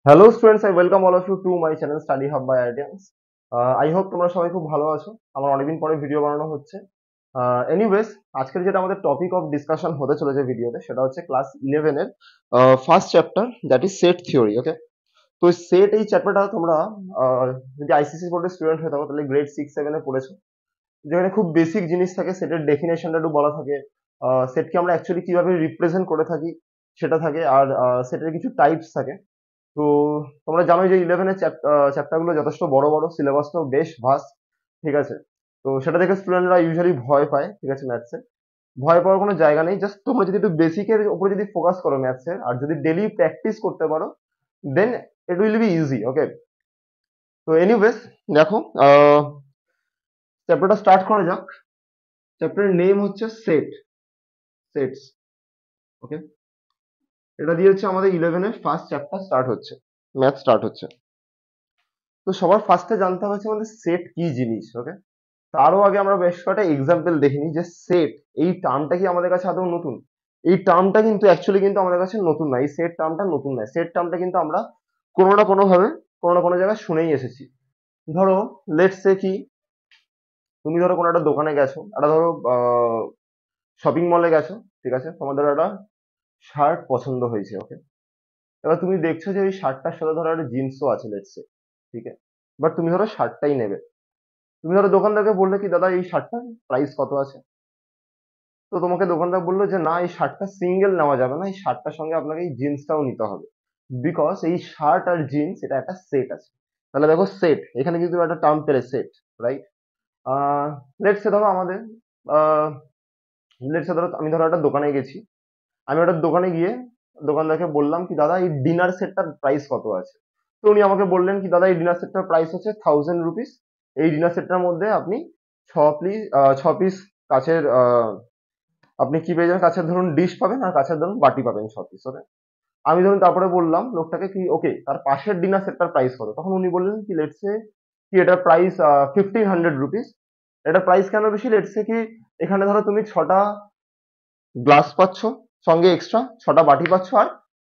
Hello students, I welcome all of you to my channel study hub by Ideans. I hope তোমরা সবাই খুব ভালো আছো। আমার অনেকদিন পরে ভিডিও বানানো হচ্ছে। এনিওয়েজ, আজকের যেটা আমাদের টপিক অফ ডিসকাশন হতে চলেছে ভিডিওতে, সেটা হচ্ছে ক্লাস 11 এর first chapter, that is set theory. Okay, তো সেট এই চ্যাপ্টারটা তোমরা যদি আইসিসি বোর্ডের স্টুডেন্ট হয়ে থাকো তাহলে গ্রেড 6-7 এ পড়েছো, যেখানে খুব বেসিক জিনিস থাকে, সেটের ডেফিনেশনটা একটু বলা থাকে, সেটকে আমরা অ্যাকচুয়ালি কিভাবে রিপ্রেজেন্ট করে থাকি সেটা থাকে, আর সেটের কিছু টাইপস থাকে। তো তোমরা জানোই যে 11 এর চ্যাপ্টার গুলো যথেষ্ট বড় বড়, সিলেবাসটাও বেশ ভাস্ট। ঠিক আছে, তো সেটা দেখে স্টুডেন্টরা ইউজুয়ালি ভয় পায়। ঠিক আছে, ম্যাথসে ভয় পাওয়ার কোনো জায়গা নেই। জাস্ট তোমরা যদি একটু বেসিকের উপরে যদি ফোকাস করো ম্যাথসের, আর যদি ডেলি প্র্যাকটিস করতে পারো, দেন ইট উইল বি ইজি। ওকে, তো এনিওয়েজ, দেখো, চ্যাপ্টারটা স্টার্ট করা যাক। চ্যাপ্টারের নেম হচ্ছে সেটস। ওকে, এটা দিয়ে হচ্ছে আমাদের 11 এর ফার্স্ট চ্যাপ্টার স্টার্ট হচ্ছে, ম্যাথ স্টার্ট হচ্ছে। তো সবার ফার্স্টে জানতে হবে হচ্ছে আমাদের সেট কি জিনিস। ওকে, তারও আগে আমরা বেশ কয়েকটা এক্সাম্পল দেখে নিই যে সেট এই টার্মটা কি আমাদের কাছে আদৌ নতুন। এই টার্মটা কিন্তু অ্যাকচুয়ালি কিন্তু আমাদের কাছে নতুন না, এই সেট টার্মটা নতুন নয়। সেট টার্মটা কিন্তু আমরা কোনো না কোনো ভাবে, কোনো না কোনো জায়গায় শুনেই এসেছি। ধরো, লেটস সে কি, তুমি ধরো কোনো একটা দোকানে গেছো, একটা ধরো শপিং মলে গেছো। ঠিক আছে, তোমাদের একটা শার্ট পছন্দ হয়েছে। ওকে, এবার তুমি দেখছো যে ওই শার্টটার সাথে ধরো একটা জিন্সও আছে, লেটস সে। ঠিক আছে, বাট তুমি ধরো শার্টটাই নেবে। তুমি ধরো দোকানদারকে বললে কি, দাদা এই শার্টটার প্রাইস কত আছে? তো তোমাকে দোকানদার বললো যে না, এই শার্টটা সিঙ্গেল নেওয়া যাবে না, এই শার্টটার সঙ্গে আপনাকে এই জিন্সটাও নিতে হবে, বিকজ এই শার্ট আর জিন্স এটা একটা সেট আছে। তাহলে দেখো, সেট এখানে কিন্তু একটা টার্ম পেলে, সেট, রাইট? লেটস সে ধরো আমাদের, লেটস সে ধরো আমি ধরো একটা দোকানে গেছি। আমি ওটা দোকানে গিয়ে দোকানদারকে বললাম কি, দাদা এই ডিনার সেটটার প্রাইস কত আছে? তো উনি আমাকে বললেন কি, দাদা এই ডিনার সেটটার প্রাইস হচ্ছে 1000 রুপিস। এই ডিনার সেটটার মধ্যে আপনি ছ পিস কাছের, আপনি কি পেয়ে যাবেন, কাছের ধরুন ডিশ পাবেন, আর কাছের ধরুন বাটি পাবেন 6 পিস। ওকে, আমি ধরুন তারপরে বললাম লোকটাকে কি, ওকে তার পাশের ডিনার সেটটার প্রাইস কত? তখন উনি বললেন কি, লেটস সে কি এটার প্রাইস 1500 রুপিস। এটার প্রাইস কেন বেশি? লেটস সে কি, এখানে ধরো তুমি 6টা গ্লাস পাচ্ছ, সঙ্গে এক্সট্রা 6টা বাটি পাচ্ছ, আর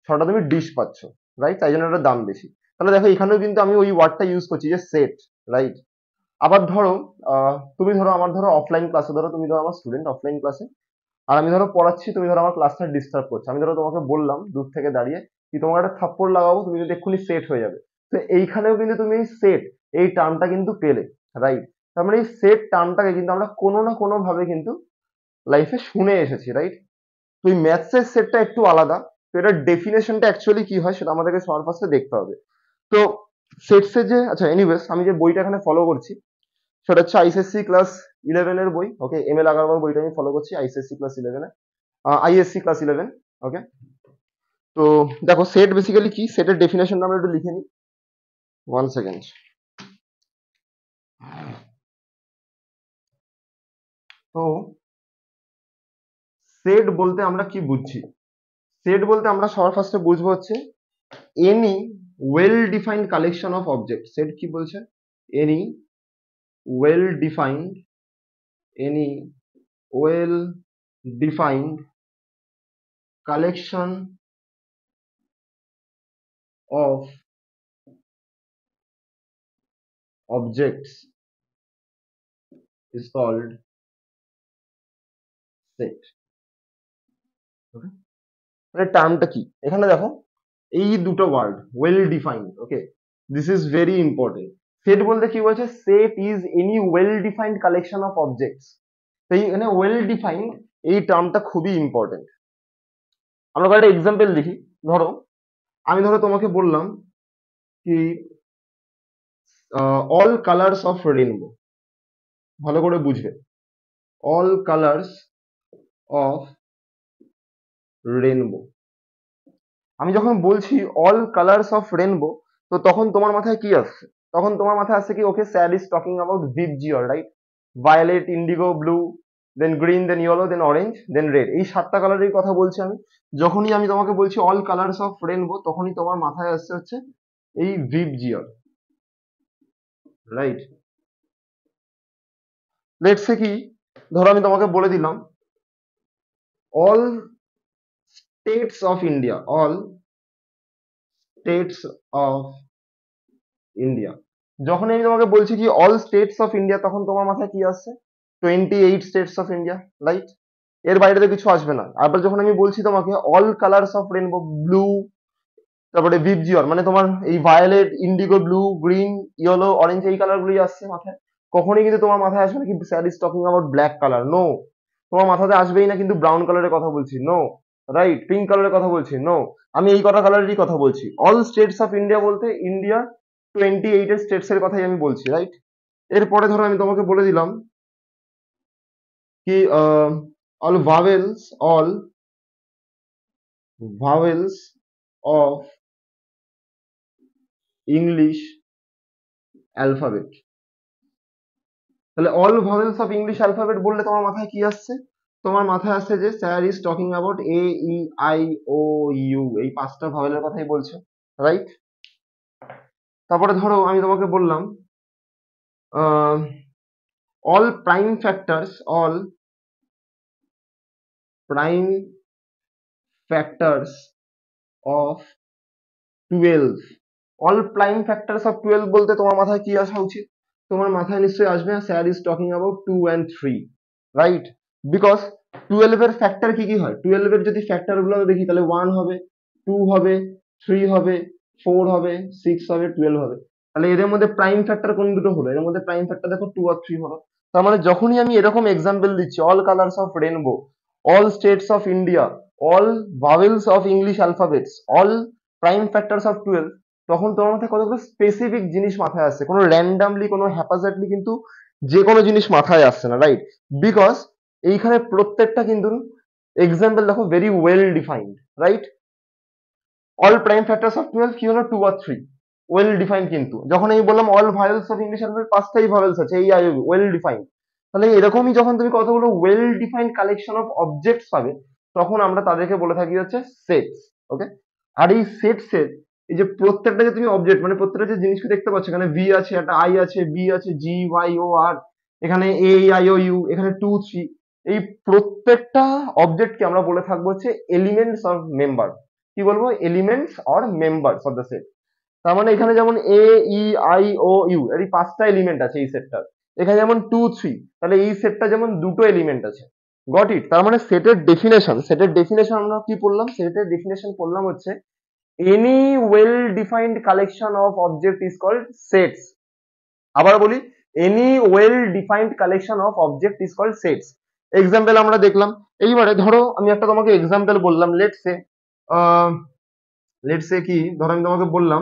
6টা তুমি ডিশ পাচ্ছ, রাইট? তাই জন্য এটার দাম বেশি। তাহলে দেখো, এখানেও কিন্তু আমি ওই ওয়ার্ডটা ইউজ করছি যে সেট, রাইট? আবার ধরো, তুমি ধরো আমার ধরো অফলাইন ক্লাসে, ধরো তুমি ধরো আমার স্টুডেন্ট অফলাইন ক্লাসে, আর আমি ধরো পড়াচ্ছি, তুমি ধরো আমার ক্লাসটা ডিস্টার্ব করছো। আমি ধরো তোমাকে বললাম দূর থেকে দাঁড়িয়ে কি, তোমাকে একটা থাপ্পড় লাগাবো, তুমি যদি এক্ষুনি সেট হয়ে যাবে। তো এইখানেও কিন্তু তুমি এই সেট এই টার্মটা কিন্তু পেলে, রাইট? তার মানে এই সেট টার্মটাকে কিন্তু আমরা কোনো না কোনো ভাবে কিন্তু লাইফে শুনে এসেছি, রাইট? তো এই ম্যাথসের সেটটা একটু আলাদা। তো এটার ডেফিনেশনটা অ্যাকচুয়ালি কি হয় সেটা আমাদেরকে সবার ফার্স্টে দেখতে হবে। তো সেটসের যে, আচ্ছা এনিওয়েজ, আমি যে বইটা এখানে ফলো করছি সেটা হচ্ছে আইসিএসসি ক্লাস 11 এর বই। ওকে, এম এল আগারওয়াল বইটা আমি ফলো করছি আইসিএসসি ক্লাস 11 এ, আইএসসি ক্লাস 11। ওকে, তো দেখো, সেট বেসিক্যালি কি, সেটের ডেফিনেশনটা আমরা একটু লিখে নিই। 1 সেকেন্ড। তো সেট বলতে আমরা কি বুঝছি? সেট বলতে আমরা সবার ফার্স্টে বুঝবো হচ্ছে any well defined collection of object. Set কি বলছে? Any well defined, any well defined collection of objects is called set. Okay, মানে টার্মটা কি এখানে দেখো, এই দুটো word well defined. Okay, this is very important. Set বলতে কি বলছে? Set is any well defined collection of objects. তো এখানে ওয়েল ডিফাইন্ড এই টার্মটা খুবই ইম্পর্টেন্ট। আমরা কয়েকটা এক্সাম্পল দেখি। ধরো, আমি ধরো তোমাকে বললাম কি, অল কালার্স অফ রেইনবো। ভালো করে বুঝবে, অল কালার্স অফ রেইনবো। আমি যখন বলছি অল কালার্স অফ রেনবো, তো তখন তোমার মাথায় কি আসছে? তখন তোমার মাথায় আসছে কি, okay sir is talking about VIBGYOR, right? Violet, indigo, blue, then green, then yellow, then orange, then red, এই 7টা কালারের কথা বলছি আমি। যখনই আমি তোমাকে বলছি অল কালার্স অফ রেনবো, তখনই তোমার মাথায় আসছে হচ্ছে এই ভিভ জিওর, রাইট? লেটস সে কি, ধরো আমি তোমাকে বলে দিলাম all states of India, all states of India, যখন আমি তোমাকে বলছি কি অল স্টেটস অফ ইন্ডিয়া, তখন তোমার মাথায় কি আসছে? 28 স্টেটস অফ ইন্ডিয়া, রাইট? এর বাইরে তো কিছু আসবে না। আবার যখন আমি বলছি তোমাকে all colours of rainbow, blue, তারপরে ভিপজিওর মানে তোমার এই violet, indigo blue, green, yellow, orange, এই কালার গুলোই আসছে মাথায়। কখনোই কিন্তু তোমার মাথায় আসবে না কিন্তু sir is talking about black colour, no. তোমার মাথাতে আসবেই না কিন্তু ব্রাউন কালারের কথা বলছি, নো। রাইট? পিঙ্ক কালারের কথা বলছি, নো। আমি এই কটা কালারেরই কথা বলছি। অল স্টেটস অফ ইন্ডিয়া বলতে ইন্ডিয়া 28 এর স্টেটস এর কথাই আমি বলছি, রাইট? এরপরে ধরো আমি তোমাকে বলে দিলাম কি all vowels, all vowels of English alphabet. তাহলে all vowels of English alphabet বললে তোমার মাথায় কি আসছে? তোমার মাথায় আসছে যে sir is talking about A, E, I, O, U, এই পাঁচটা ভাওয়েলের কথাই বলছে, রাইট? তারপরে ধরো আমি তোমাকে বললাম all prime factors, all prime factors of 12, all prime factors of 12 বলতে তোমার মাথায় কি আসা উচিত? তোমার মাথায় নিশ্চয়ই আসবে sir is talking about 2 and 3, right? Because 12 এর ফ্যাক্টর কি কি হয়? 12 এর যদি ফ্যাক্টর গুলো দেখি তাহলে 1 হবে, 2 হবে, 3 হবে, 4 হবে, 6 হবে, 12 হবে। তাহলে এদের মধ্যে প্রাইম ফ্যাক্টর কোন দুটো হলো? এর মধ্যে প্রাইম ফ্যাক্টর দেখো 2 আর 3 হলো। তার মানে যখনই আমি এরকম এক্সাম্পল দিচ্ছি all colours of rainbow, all states of India, all vowels of English alphabets, all prime factors of 12, তখন তোমার মাথায় কতগুলো স্পেসিফিক জিনিস মাথায় আসছে, কোনো র্যান্ডামলি কোনো হ্যাপাজার্ডলি কিন্তু যে কোনো জিনিস মাথায় আসছে না, রাইট? বিকজ এইখানে প্রত্যেকটা কিন্তু এক্সাম্পল দেখো very well defined, right? All prime factors of 12 কি হলো? 2 আর 3, ওয়েল ডিফাইন্ড। কিন্তু যখন আমি বললাম all vowels of English alphabet, পাঁচটাই ভাওয়েলস আছে, এই আই ওয়েল ডিফাইন্ড। তাহলে এরকমই যখন তুমি কতগুলো well defined collection of objects পাবে, তখন আমরা তাদেরকে বলে থাকি হচ্ছে সেটস, ওকে? আর এই সেটসের এই যে প্রত্যেকটা যে তুমি অবজেক্ট মানে প্রত্যেকটা যে জিনিসকে দেখতে পাচ্ছ, এখানে ভি আছে, একটা আই আছে, বি আছে, জি, ওয়াই, ও, আর, এখানে এ, আই, ও, ইউ, এখানে 2, 3, এই প্রত্যেকটা অবজেক্টকে আমরা বলে থাকবো হচ্ছে এলিমেন্টস অফ মেম্বার। কি বলবো? Elements or members of the set. তার মানে এখানে যেমন এ, ই, আই, ও, ইউ, এর এই পাঁচটা এলিমেন্ট আছে এই সেটটার। এখানে যেমন 2, 3, তাহলে এই সেটটা যেমন দুটো এলিমেন্ট আছে। Got it? তার মানে সেটের ডেফিনেশন আমরা কি পড়লাম? সেটের ডেফিনেশন পড়লাম হচ্ছে any well defined collection of object is called sets. আবার বলি, any well defined collection of object is called sets. Example আমরা দেখলাম। এইবারে ধরো আমি একটা তোমাকে এক্সাম্পল বললাম, লেটস সে কি, ধরো আমি তোমাকে বললাম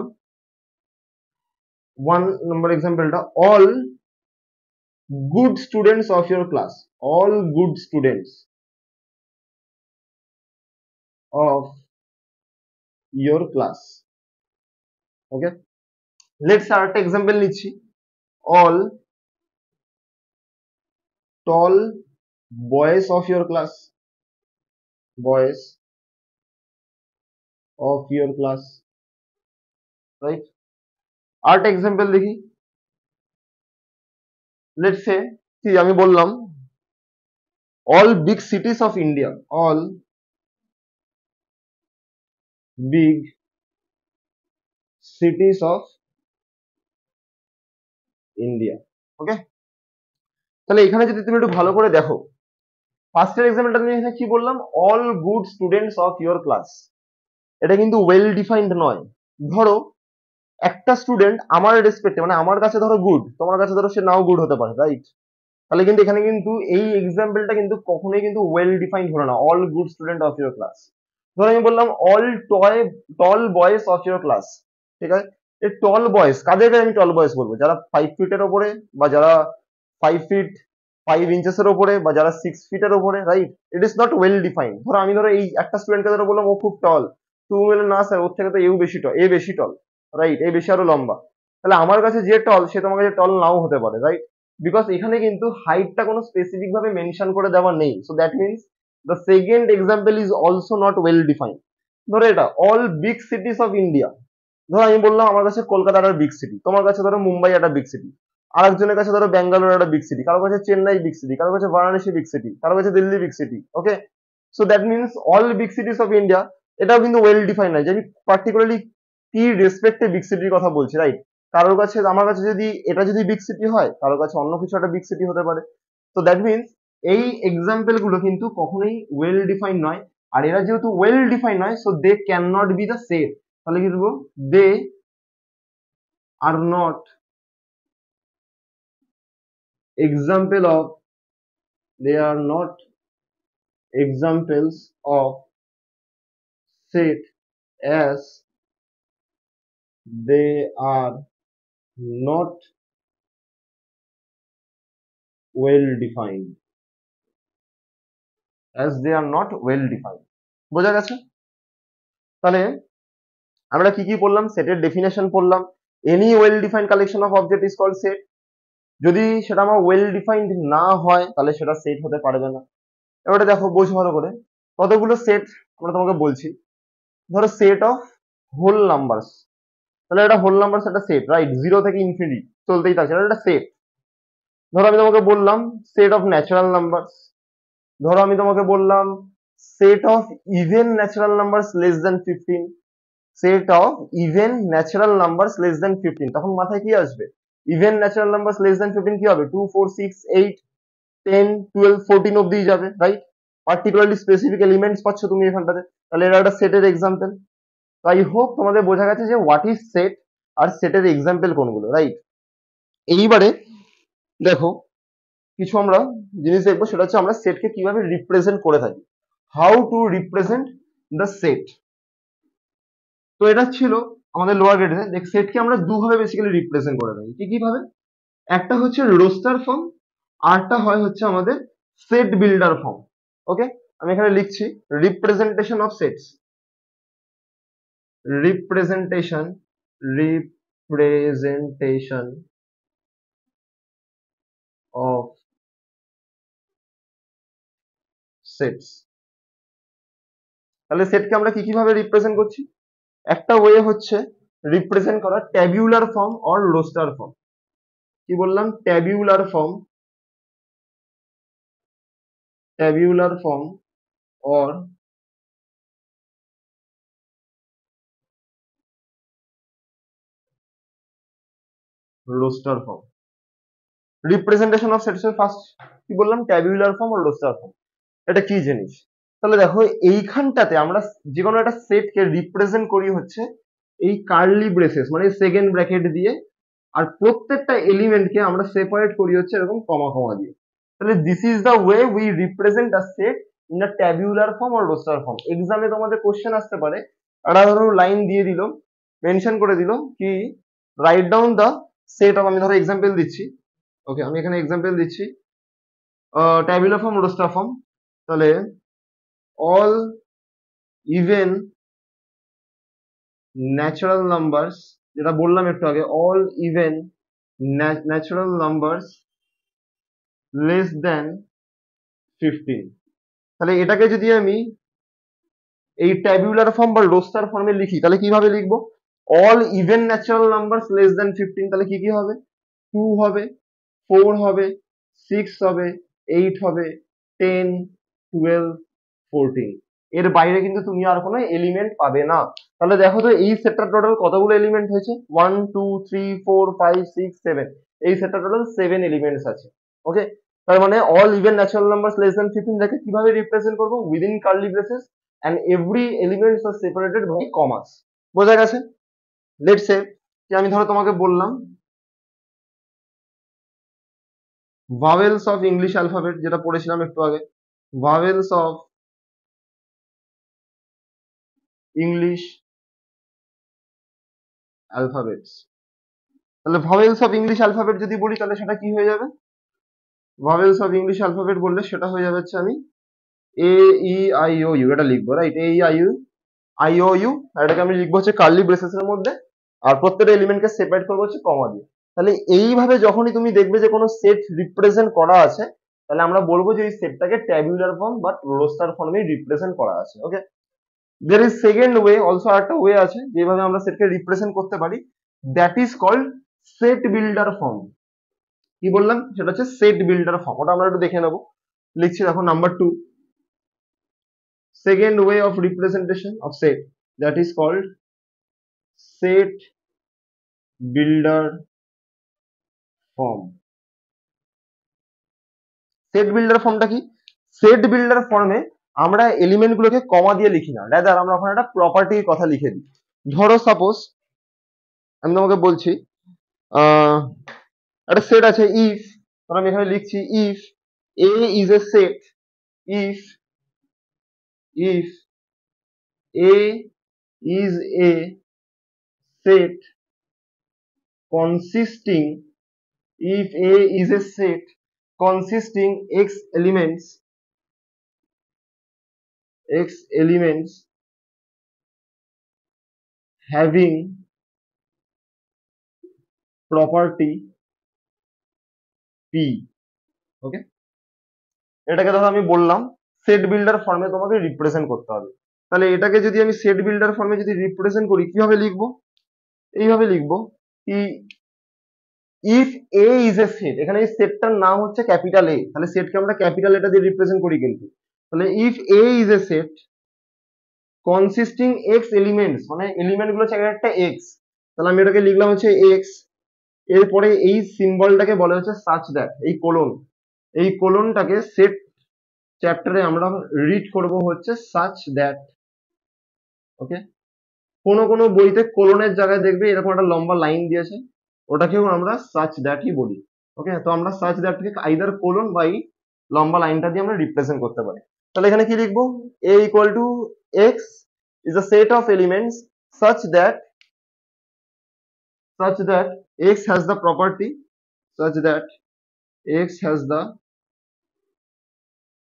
1 নম্বর এক্সাম্পলটা, all good students of your class, all good students of your class, okay? Let's আর একটা এক্সাম্পল নিচ্ছি, all tall boys of your class, boys of your class, right? আর একটা এক্সাম্পল দেখি, লেটস সে কি আমি বললাম all big cities of India, all big cities of India, okay? তাহলে এখানে যদি তুমি একটু ভালো করে দেখো, ফার্স্টের এক্সাম্পলটা তুমি এখানে কি বললাম? All good students of your class. এটা কিন্তু ওয়েল ডিফাইন্ড নয়। ধরো একটা স্টুডেন্ট আমার রেসপেক্টে মানে আমার কাছে ধরো গুড, তোমার কাছে ধরো সে নাও গুড হতে পারে, রাইট? তাহলে কিন্তু এখানে কিন্তু এই এক্সাম্পলটা কিন্তু কখনোই কিন্তু ওয়েল ডিফাইন্ড হলো না, all good student of your class. ধরো আমি বললাম all tall boys of your class, ঠিক আছে? এই টল বয়েজ কাদেরকে আমি টল বয়েজ বলবো? যারা 5 ফিটের ওপরে, বা যারা 5 ফিট 5 ইঞ্চেসের ওপরে, বা যারা 6 ফিটের ওপরে, right? It is not well defined. ধরো আমি ধরো এই একটা স্টুডেন্টকে ধরো বললাম ও খুব টল, তুমি বললে না স্যার ওর থেকে তো এও বেশি টল, এ বেশি টল, রাইট? এ বেশি আরো লম্বা। তাহলে আমার কাছে যে টল সে তোমার কাছে টল নাও হতে পারে, রাইট? বিকজ এখানে কিন্তু হাইটটা কোনো স্পেসিফিক ভাবে মেনশন করে দেওয়া নেই, so that means the second example is also not well defined. ধরো এটা all big cities of India, ধরো আমি বললাম আমার কাছে কলকাতা একটা বিগ সিটি, তোমার কাছে ধরো মুম্বাই একটা বিগ সিটি, আরেকজনের কাছে ধরো ব্যাঙ্গালোর একটা বিগ সিটি, কারো কাছে চেন্নাই বিগ সিটি, কারো কাছে বারাণসী বিগ সিটি, কারো কাছে Delhi big city, okay? So that means all big cities of India, এটাও কিন্তু ওয়েল ডিফাইন্ড নয় যে আমি পার্টিকুলারলি কি রেসপেক্টে বিগ সিটির কথা বলছি, রাইট? কারোর কাছে, আমার কাছে যদি এটা যদি বিগ সিটি হয়, কারোর কাছে অন্য কিছু একটা বিগ সিটি হতে পারে। তো দ্যাট মিনস এই এক্সাম্পল গুলো কিন্তু কখনোই ওয়েল ডিফাইন নয়। আর এরা যেহেতু ওয়েল ডিফাইন নয়, so they can not be the set. তাহলে কি দেবো? They are not example of they are not examples of set as they are not well defined, as they are not well defined। বোঝা গেছে? তাহলে আমরা কি কি পড়লাম? সেটের ডেফিনেশন পড়লাম। Any well defined collection of object is called set. যদি সেটা আমার ওয়েল ডিফাইন্ড না হয় তাহলে সেটা সেট হতে পারবে না। এবারে দেখো, বোঝো ভালো করে, কতগুলো সেট আমরা তোমাকে বলছি। ধরো সেট অফ হোল নাম্বারস, তাহলে এটা হোল নাম্বারস একটা সেট, রাইট? জিরো থেকে ইনফিনিটি চলতেই থাকছে, এটা একটা সেট। ধরো আমি তোমাকে বললাম সেট অফ ন্যাচারাল নাম্বারস, ধরো আমি তোমাকে বললাম set of even natural numbers less than 15, set of even natural numbers less than 15, তখন মাথায় কি আসবে? Even natural numbers less than 15 কি হবে? 2 4 6 8 10 12 14 অব্দি যাবে, রাইট? পার্টিকুলারলি স্পেসিফিক এলিমেন্টস পাচ্ছ তুমি এখানটাতে, তাহলে এটা একটা সেটের এক্সাম্পল। তো আই হোপ তোমাদের বোঝা গেছে যে হোয়াট ইজ সেট আর সেটের এক্সাম্পল কোনগুলো, রাইট? এইবারে দেখো, কিছু আমরা জিনিস দেখবো, সেটা হচ্ছে আমরা সেটকে কিভাবে রিপ্রেজেন্ট করে থাকি, how to represent the set. তো এটা ছিল আমাদের লোয়ার গ্রেডে। দেখ, সেটকে আমরা দুভাবে বেসিক্যালি রিপ্রেজেন্ট করে থাকি। কি কি ভাবে? একটা হচ্ছে রোস্টার ফর্ম, আরটা হয় হচ্ছে আমাদের সেট বিল্ডার ফর্ম। ওকে, আমি এখানে লিখছি representation of sets, representation representation of sets. তাহলে সেটকে আমরা কি কি ভাবে রিপ্রেজেন্ট করছি? একটা ওয়ে হচ্ছে রিপ্রেজেন্ট করা tabular form or roster form. কি বললাম? Tabular form, tabular form or roster form. Representation of sets এর ফার্স্ট কি বললাম? ট্যাবিউলার ফর্ম আর রোস্টার ফর্ম। এটা কি জিনিস? তাহলে দেখো, এইখানটাতে আমরা যে কোনো একটা সেটকে রিপ্রেজেন্ট করি হচ্ছে এই কার্লি ব্রেসেস মানে সেকেন্ড ব্র্যাকেট দিয়ে, আর প্রত্যেকটা এলিমেন্টকে আমরা সেপারেট করি হচ্ছে এরকম কমা কমা দিয়ে। তাহলে this is the way we represent a set in a tabular form আর রোস্টার ফর্ম। এক্সামে তোমাদের কোশ্চেন আসতে পারে, একটা ধরো লাইন দিয়ে দিল, মেনশন করে দিল কি write down the set of, আমি ধরো এক্সাম্পল দিচ্ছি। ওকে, আমি এখানে এক্সাম্পল দিচ্ছি ট্যাবুলার ফর্ম, রোস্টার ফর্ম। তাহলে অল ইভেন ন্যাচারাল নাম্বারস, যেটা বললাম একটু আগে, all even natural numbers less than 15। তাহলে এটাকে যদি আমি এই ট্যাবুলার ফর্ম বা রোস্টার ফর্মে লিখি, তাহলে কিভাবে লিখবো? All even natural numbers less than 15, তাহলে কি কি হবে? 2 হবে, 4 হবে, 6 হবে, 8 হবে, 10 12 14। এর বাইরে কিন্তু তুমি আর কোনো এলিমেন্ট পাবে না। তাহলে দেখো তো এই সেটটার টোটাল কতগুলো এলিমেন্ট হয়েছে? 1 2 3 4 5 6 7। এই সেটটার টোটাল 7 এলিমেন্টস আছে। ওকে, তার মানে all even natural numbers less than 15 দেখে কিভাবে রিপ্রেজেন্ট করবো? Within curly braces and every elements are separated by commas. বোঝা গেছে? লেটস সে যে আমি ধরো তোমাকে বললাম ভাওয়েলস অফ ইংলিশ অ্যালফাবেট, যেটা পড়েছিলাম একটু আগে, ভাওয়েলস অফ ইংলিশ অ্যালফাবেটস। তাহলে ভাওয়েলস অফ ইংলিশ অ্যালফাবেট যদি বলি তাহলে সেটা কি হয়ে যাবে? ভাওয়েলস অফ ইংলিশ অ্যালফাবেট বললে সেটা হয়ে যাবে হচ্ছে আমি এ ই আই ও ইউ, এটা লিখবো, right? A E I O U, আর এটাকে আমি লিখবো হচ্ছে কার্লি ব্রেসেস এর মধ্যে, আর প্রত্যেকটা এলিমেন্টকে সেপারেট করবো হচ্ছে কমা দিয়ে। তাহলে এইভাবে যখনই তুমি দেখবে যে কোনো সেট রিপ্রেজেন্ট করা আছে, তাহলে আমরা বলবো যে এই সেটটাকে ট্যাবুলার ফর্ম বা রোস্টার ফর্মে রিপ্রেজেন্ট করা আছে। Okay, there is second way, also একটা ওয়ে আছে যেভাবে আমরা সেটকে রিপ্রেজেন্ট করতে পারি, that is called set builder form. কি বললাম? সেটা হচ্ছে সেট বিল্ডার ফর্ম। ওটা আমরা একটু দেখে নেবো। লিখছি দেখো, number 2, second way of representation of set, that is called set builder form. Set builder ফর্মটা কি? সেট বিল্ডার ফর্মে আমরা এলিমেন্ট গুলোকে কমা দিয়ে লিখি না, রাদার আমরা ওখানে একটা প্রপার্টির কথা লিখে দিই। ধরো সাপোজ আমি তোমাকে বলছি একটা সেট আছে ইফ, আমি এখানে লিখছি if A is a set, if if A is a set consisting, if A is a set consisting x elements having property p, ওকে। এটাকে ধরো আমি বললাম সেট বিল্ডার ফর্মে তোমাকে রিপ্রেজেন্ট করতে হবে। তাহলে এটাকে যদি আমি সেট বিল্ডার ফর্মে যদি রিপ্রেজেন্ট করি কিভাবে লিখবো? এইভাবে লিখবো কি if A is a set, এখানে এই সেটটার নাম হচ্ছে ক্যাপিটাল এ, তাহলে সেটকে আমরা ক্যাপিটাল এটা দিয়ে রিপ্রেজেন্ট করি কিন্তু। তাহলে if A is a set consisting x elements, মানে এলিমেন্ট গুলো হচ্ছে একটা এক্স, তাহলে আমি এটাকে লিখলাম হচ্ছে এক্স, এরপরে এই সিম্বলটাকে বলা হচ্ছে সাচ দ্যাট, এই কোলন, এই কোলনটাকে সেট চ্যাপ্টারে আমরা রিড করব হচ্ছে সাচ দ্যাট, ওকে। কোন কোন বইতে কোলনের জায়গায় দেখবে এরকম একটা লম্বা লাইন দিয়েছে, ওটাকেও আমরা সাচ দ্যাটই বলি, ওকে। তো আমরা সাচ দ্যাটকে আইদার কোলন বা এই লম্বা লাইনটা দিয়ে আমরা রিপ্রেজেন্ট করতে পারি। তাহলে এখানে কি লিখবো? a equal to x is a set of elements such that x has the property, such that x has the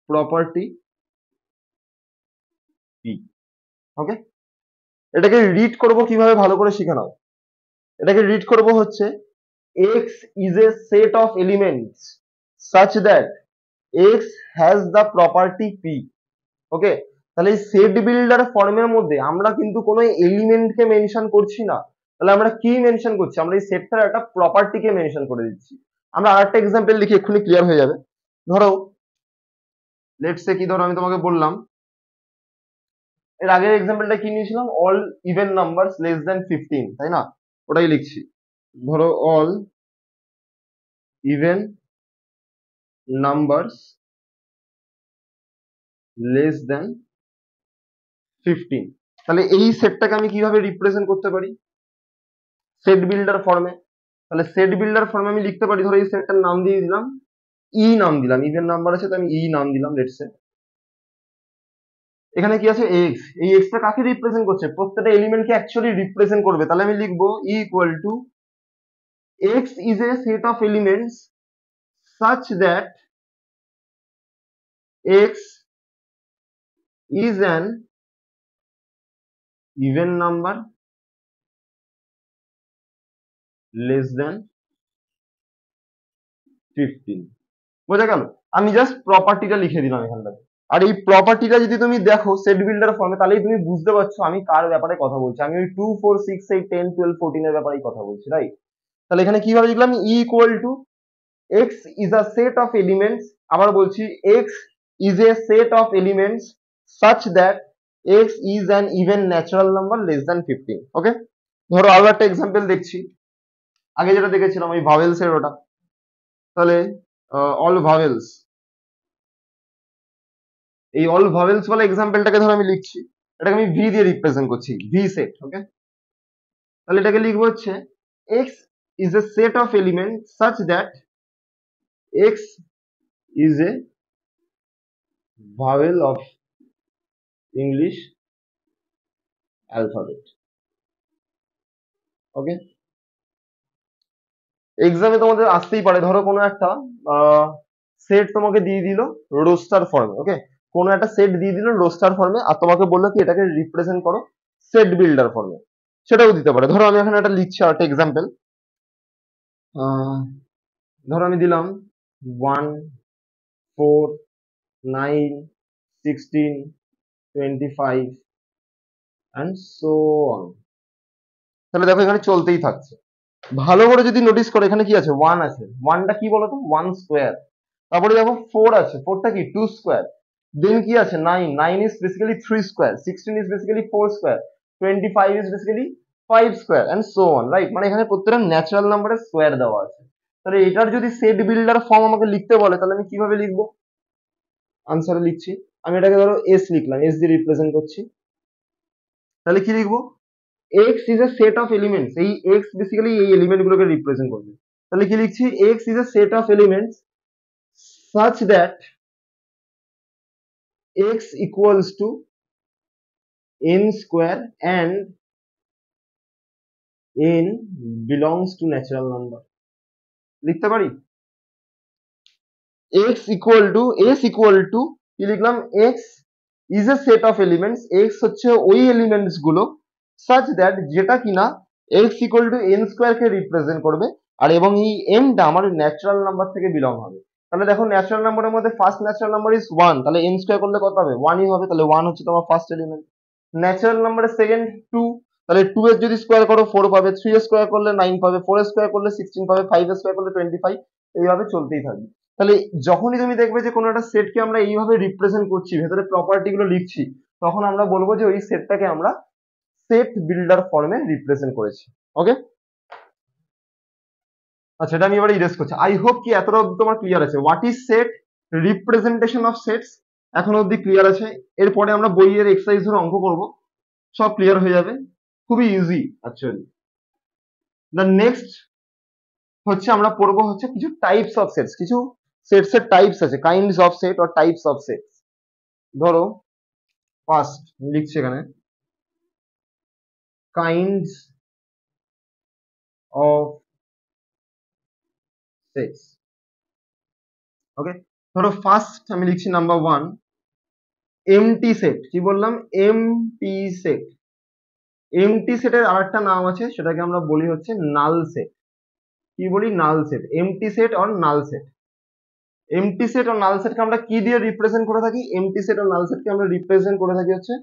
property p, ওকে। এটাকে রিড করব কিভাবে ভালো করে শিখে নাও। এটাকে রিড করব হচ্ছে x is a set of elements such that x has the property p, ওকে। তাহলে এই সেট বিল্ডার ফর্মের মধ্যে আমরা কিন্তু কোনো এলিমেন্টকে মেনশন করছি না, তাহলে আমরা কি মেনশন করছি? আমরা এই সেটটার একটা প্রপার্টিকে মেনশন করে দিচ্ছি। আমরা আরেকটা এক্সাম্পল লিখি, এক্ষুনি ক্লিয়ার হয়ে যাবে। ধরো লেটস সে কি, ধরো আমি তোমাকে বললাম, এর আগের এক্সাম্পলটা কি নিয়েছিলাম? All even numbers less than 15, তাই না? ওটাই লিখছি। ধরো all even numbers less than 15, তাহলে এই সেটটাকে আমি কিভাবে রিপ্রেজেন্ট করতে পারি? সেট বিল্ডার ফর্মে। তাহলে সেট বিল্ডার ফর্মে আমি লিখতে পারি, ধরো এই সেটটার নাম দিয়ে দিলাম ই, নাম দিলাম, ইভেন নাম্বার আছে তো আমি ই নাম দিলাম লেটস সে। এখানে কি আছে? এক্স, এই এক্সটা কাকে রিপ্রেজেন্ট করছে? প্রত্যেকটা এলিমেন্টকে অ্যাকচুয়ালি রিপ্রেজেন্ট করবে। তাহলে আমি লিখবো E equal to x is a set of elements such that x is an even number less than 15, বোঝা গেল? আমি জাস্ট প্রপার্টিটা লিখে দিলাম এখানটাতে। আর এই প্রপার্টিটা যদি তুমি দেখো সেট বিল্ডার ফর্মে, তাহলেই তুমি বুঝতে পারছো আমি কার ব্যাপারে কথা বলছি। আমি ওই 2 4 6 8 10 12 14 এর ব্যাপারেই কথা বলছি, রাইট? তাহলে এখানে কিভাবে লিখলাম? E equal to x is a set of elements, আবার বলছি x is a set of elements such that x is an even natural number less than 15, ওকে। ধরো আরো একটা এক্সাম্পল দেখছি, আগে যেটা দেখেছিলাম ওই ভাওয়েলস এর ওটা। তাহলে অল ভাওয়েলস, এই অল ভাওয়েলস বলা এক্সাম্পলটাকে ধরো আমি লিখছি, এটাকে আমি ভি দিয়ে রিপ্রেজেন্ট করছি, ভি সেট, ওকে। তাহলে এটাকে লিখবো হচ্ছে x is a set of elements such that x is a vowel of English alphabet, ওকে। এক্সামে তোমাদের আসতেই পারে, ধরো কোনো একটা সেট তোমাকে দিয়ে দিল রোস্টার ফর্মে, ওকে। কোনো একটা সেট দিয়ে দিল রোস্টার ফর্মে, আর তোমাকে বললো কি এটাকে রিপ্রেজেন্ট করো সেট বিল্ডার ফর্মে, সেটাও দিতে পারে। ধরো আমি এখানে একটা লিখছি আর একটা এক্সাম্পল, ধরো আমি দিলাম 1 4 9 16 25 and so on। তাহলে দেখো এখানে চলতেই থাকছে। ভালো করে যদি নোটিস করো এখানে কি আছে? 1 আছে, 1টা কি বলতো? 1 স্কোয়ার। তারপরে দেখো 4 আছে, 4টা কি? 2 স্কোয়ার। দেন কি আছে? 9, 9 is basically 3 square, 16 is basically 4 square, 25 is basically 5 square and so on, right? মানে এখানে প্রত্যেকটা ন্যাচারাল নাম্বারের স্কোয়ার দেওয়া আছে। তাহলে এটার যদি সেট বিল্ডার ফর্ম আমাকে লিখতে বলে তাহলে আমি কিভাবে লিখবো? আনসারে লিখছি, আমি এটাকে ধরো এস লিখলাম, এস দিয়ে রিপ্রেজেন্ট করছি। তাহলে কি লিখবো? X is a set of elements, এই এক্স বেসিক্যালি এই এলিমেন্ট গুলোকে রিপ্রেজেন্ট করবে। তাহলে কি লিখছি? X is a set of elements such that x equals to n square and n belongs to natural number। লিখতে পারি x equal to s equal to কি লিখলাম? x is a set of elements, x হচ্ছে ওই elements গুলো such that যেটা কিনা x equal to n square K represent করবে, আর এবং এই n টা আমার ন্যাচারাল নাম্বার থেকে বিলং হবে। তাহলে দেখো ন্যাচারাল নাম্বারের মধ্যে ফার্স্ট ন্যাচারাল নাম্বার ইজ 1, তাহলে n স্কয়ার করলে কত হবে? 1 ই হবে, তাহলে 1 হচ্ছে তোমার ফার্স্ট এলিমেন্ট। ন্যাচারাল নাম্বারের সেকেন্ড 2, তাহলে 2 এর যদি স্কয়ার করো 4 পাবে, 3 এর স্কয়ার করলে 9 পাবে, 4 এর স্কয়ার করলে 16 পাবে, 5 এর স্কয়ার করলে 25, এইভাবে চলতেই থাকবে। তাহলে যখনই তুমি দেখবে যে কোনো একটা সেটকে আমরা এইভাবে রিপ্রেজেন্ট করছি, ভেতরে প্রপার্টি গুলো লিখছি, তখন আমরা বলবো যে ওই সেটটাকে আমরা সেট বিল্ডার ফর্মে রিপ্রেজেন্ট করেছি। ওকে, আচ্ছা এটা আমি এবার ইরেজ করছি। আই হোপ কি এতটা অবধি তোমার ক্লিয়ার আছে। What is set, representation of sets, এখন অবধি ক্লিয়ার আছে। এরপরে আমরা বইয়ের এক্সারসাইজ ধরে অঙ্ক করব, সব ক্লিয়ার হয়ে যাবে, খুবই ইজি অ্যাকচুয়ালি। দ্য নেক্সট হচ্ছে আমরা পড়বো হচ্ছে কিছু টাইপস অফ সেটস, কিছু সেটস এর টাইপস আছে, kinds of set or types of sets. ধরো ফার্স্ট লিখছি এখানে কাইন্ডস অফ সেটস। ওকে, ধরো ফার্স্ট আমি লিখছি নাম্বার 1 এমটি সেট। কি বললাম? MT set. এমটি সেটের আরেকটা নাম আছে, সেটাকে আমরা বলি হচ্ছে নাল সেট। কি বলি? Null set. Empty set or null set. Empty set ও নাল সেটকে আমরা কি দিয়ে রিপ্রেজেন্ট করে থাকি? এমটি সেট ও নাল সেটকে আমরা রিপ্রেজেন্ট করে থাকি হচ্ছে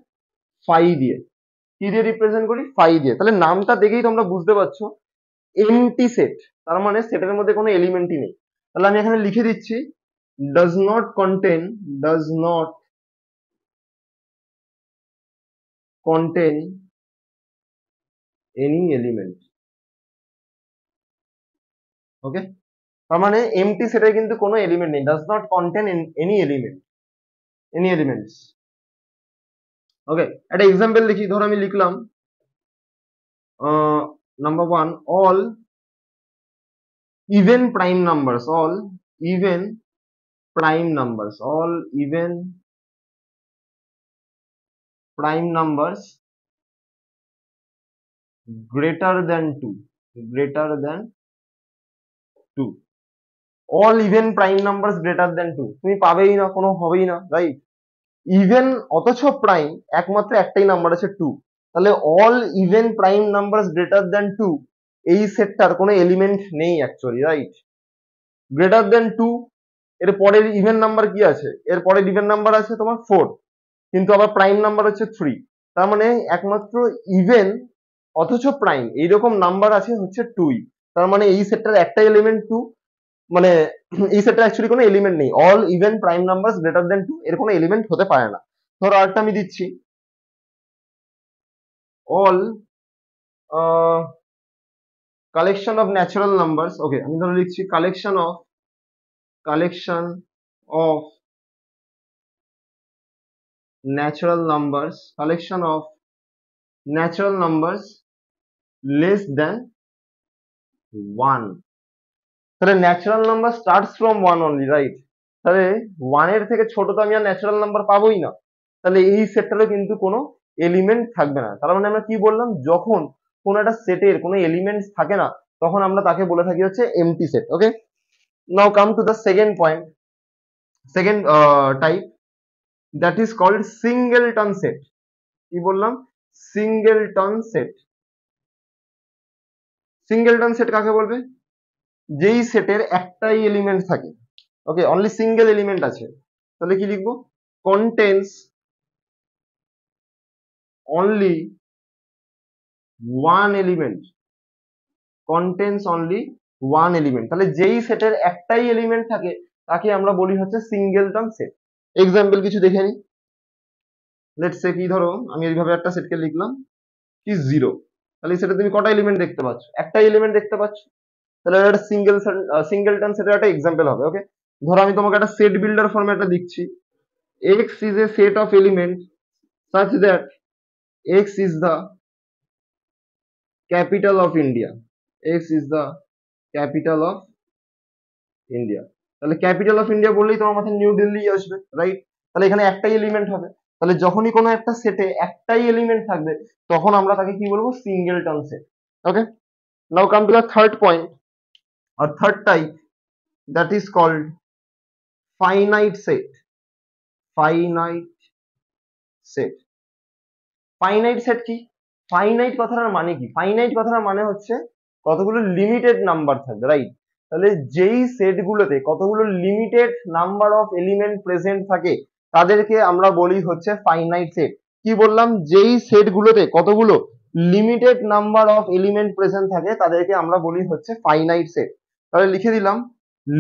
ফাই দিয়ে। কি দিয়ে রিপ্রেজেন্ট করি? ফাই দিয়ে। তাহলে নামটা দেখেই তোমরা বুঝতে পারছো এমটি সেট, তার মানে সেটের মধ্যে কোনো এলিমেন্টই নেই। তাহলে আমি এখানে লিখে দিচ্ছি does not contain any element। ওকে, তার মানে এমটি সেটে কিন্তু কোনো এলিমেন্ট নেই, does not contain any elements। ওকে, একটা এক্সাম্পল লিখি, ধরো আমি লিখলাম number 1 all even prime numbers, all even prime numbers greater than 2, all even prime numbers greater than 2 তুমি পাবেই না, কোনো হবেই না, রাইট? ইভেন অথচ প্রাইম একমাত্র একটাই নাম্বার আছে 2, তাহলে all even prime numbers greater than 2 এই সেটটার কোনো এলিমেন্ট নেই অ্যাকচুয়ালি, রাইট? গ্রেটার দ্যান 2, এর পরের ইভেন নাম্বার কি আছে? এর পরের ইভেন নাম্বার আছে তোমার 4, কিন্তু আবার প্রাইম নাম্বার হচ্ছে 3, তার মানে একমাত্র ইভেন অথচ প্রাইম এইরকম নাম্বার আছে হচ্ছে 2, তার মানে এই সেটটার একটা এলিমেন্ট 2, মানে এই সেটটা অ্যাকচুয়ালি কোনো এলিমেন্ট নেই। All even prime numbers greater than 2 এর কোনো এলিমেন্ট হতে পারে না। ধরো আরেকটা আমি দিচ্ছি all collection of natural numbers. Okay, আমি ধরো লিখছি collection of natural numbers less than 1। তাহলে natural number starts from 1 only, right? তাহলে 1 এর থেকে ছোট তো আমি আর ন্যাচারাল নাম্বার পাবোই না, তাহলে এই সেটটারও কিন্তু কোনো এলিমেন্ট থাকবে না। তার মানে আমরা কি বললাম? যখন কোনো একটা সেটের কোনো এলিমেন্টস থাকে না, তখন আমরা তাকে বলে থাকি হচ্ছে empty set. Okay, now come to the second point, second type, that is called singleton set. কি বললাম? Singleton set. সিঙ্গেলটন সেট কাকে বলবে? যেই সেটের একটাই এলিমেন্ট থাকে, ওকে, অনলি সিঙ্গেল এলিমেন্ট আছে, তাহলে কি লিখবো? কন্টেন্স অনলি ওয়ান এলিমেন্ট, তাহলে যেই সেটের একটাই এলিমেন্ট থাকে তাকে আমরা বলি হচ্ছে সিঙ্গেলটন সেট। এক্সাম্পল কিছু দেখে নিই। লেটস সে কি, ধরো আমি এইভাবে একটা সেটকে লিখলাম কি 0, তাহলে সেটা তুমি কটা এলিমেন্ট দেখতে পাচ্ছ? একটা এলিমেন্ট দেখতে পাচ্ছ। তাহলে একটা সিঙ্গেলটন সেটের একটা এক্সাম্পল হবে। ওকে, ধরো আমি তোমাকে একটা সেট বিল্ডার ফর্মে একটা দিচ্ছি, x is a set of elements such that x is the capital of India. x is the capital of India. তাহলে ক্যাপিটাল অফ ইন্ডিয়া বললেই তোমার মাথায় নিউ দিল্লি আসবে, রাইট? তাহলে এখানে একটাই এলিমেন্ট হবে। তাহলে যখনই কোনো একটা সেটে একটাই এলিমেন্ট থাকবে তখন আমরা তাকে কি বলবো? Singleton set. Okay, now come to the third point or third type, that is called finite set. Finite set. Finite set কি? ফাইনাইট কথাটার মানে কি? ফাইনাইট কথাটার মানে হচ্ছে কতগুলো লিমিটেড নাম্বার থাকবে, রাইট? তাহলে যেই সেট গুলোতে কতগুলো limited number of element present থাকে তাদেরকে আমরা বলি হচ্ছে ফাইনাইট সেট। কি বললাম? যেই সেট গুলোতে কতগুলো limited number of element present থাকে তাদেরকে আমরা বলি হচ্ছে ফাইনাইট সেট। তাহলে লিখে দিলাম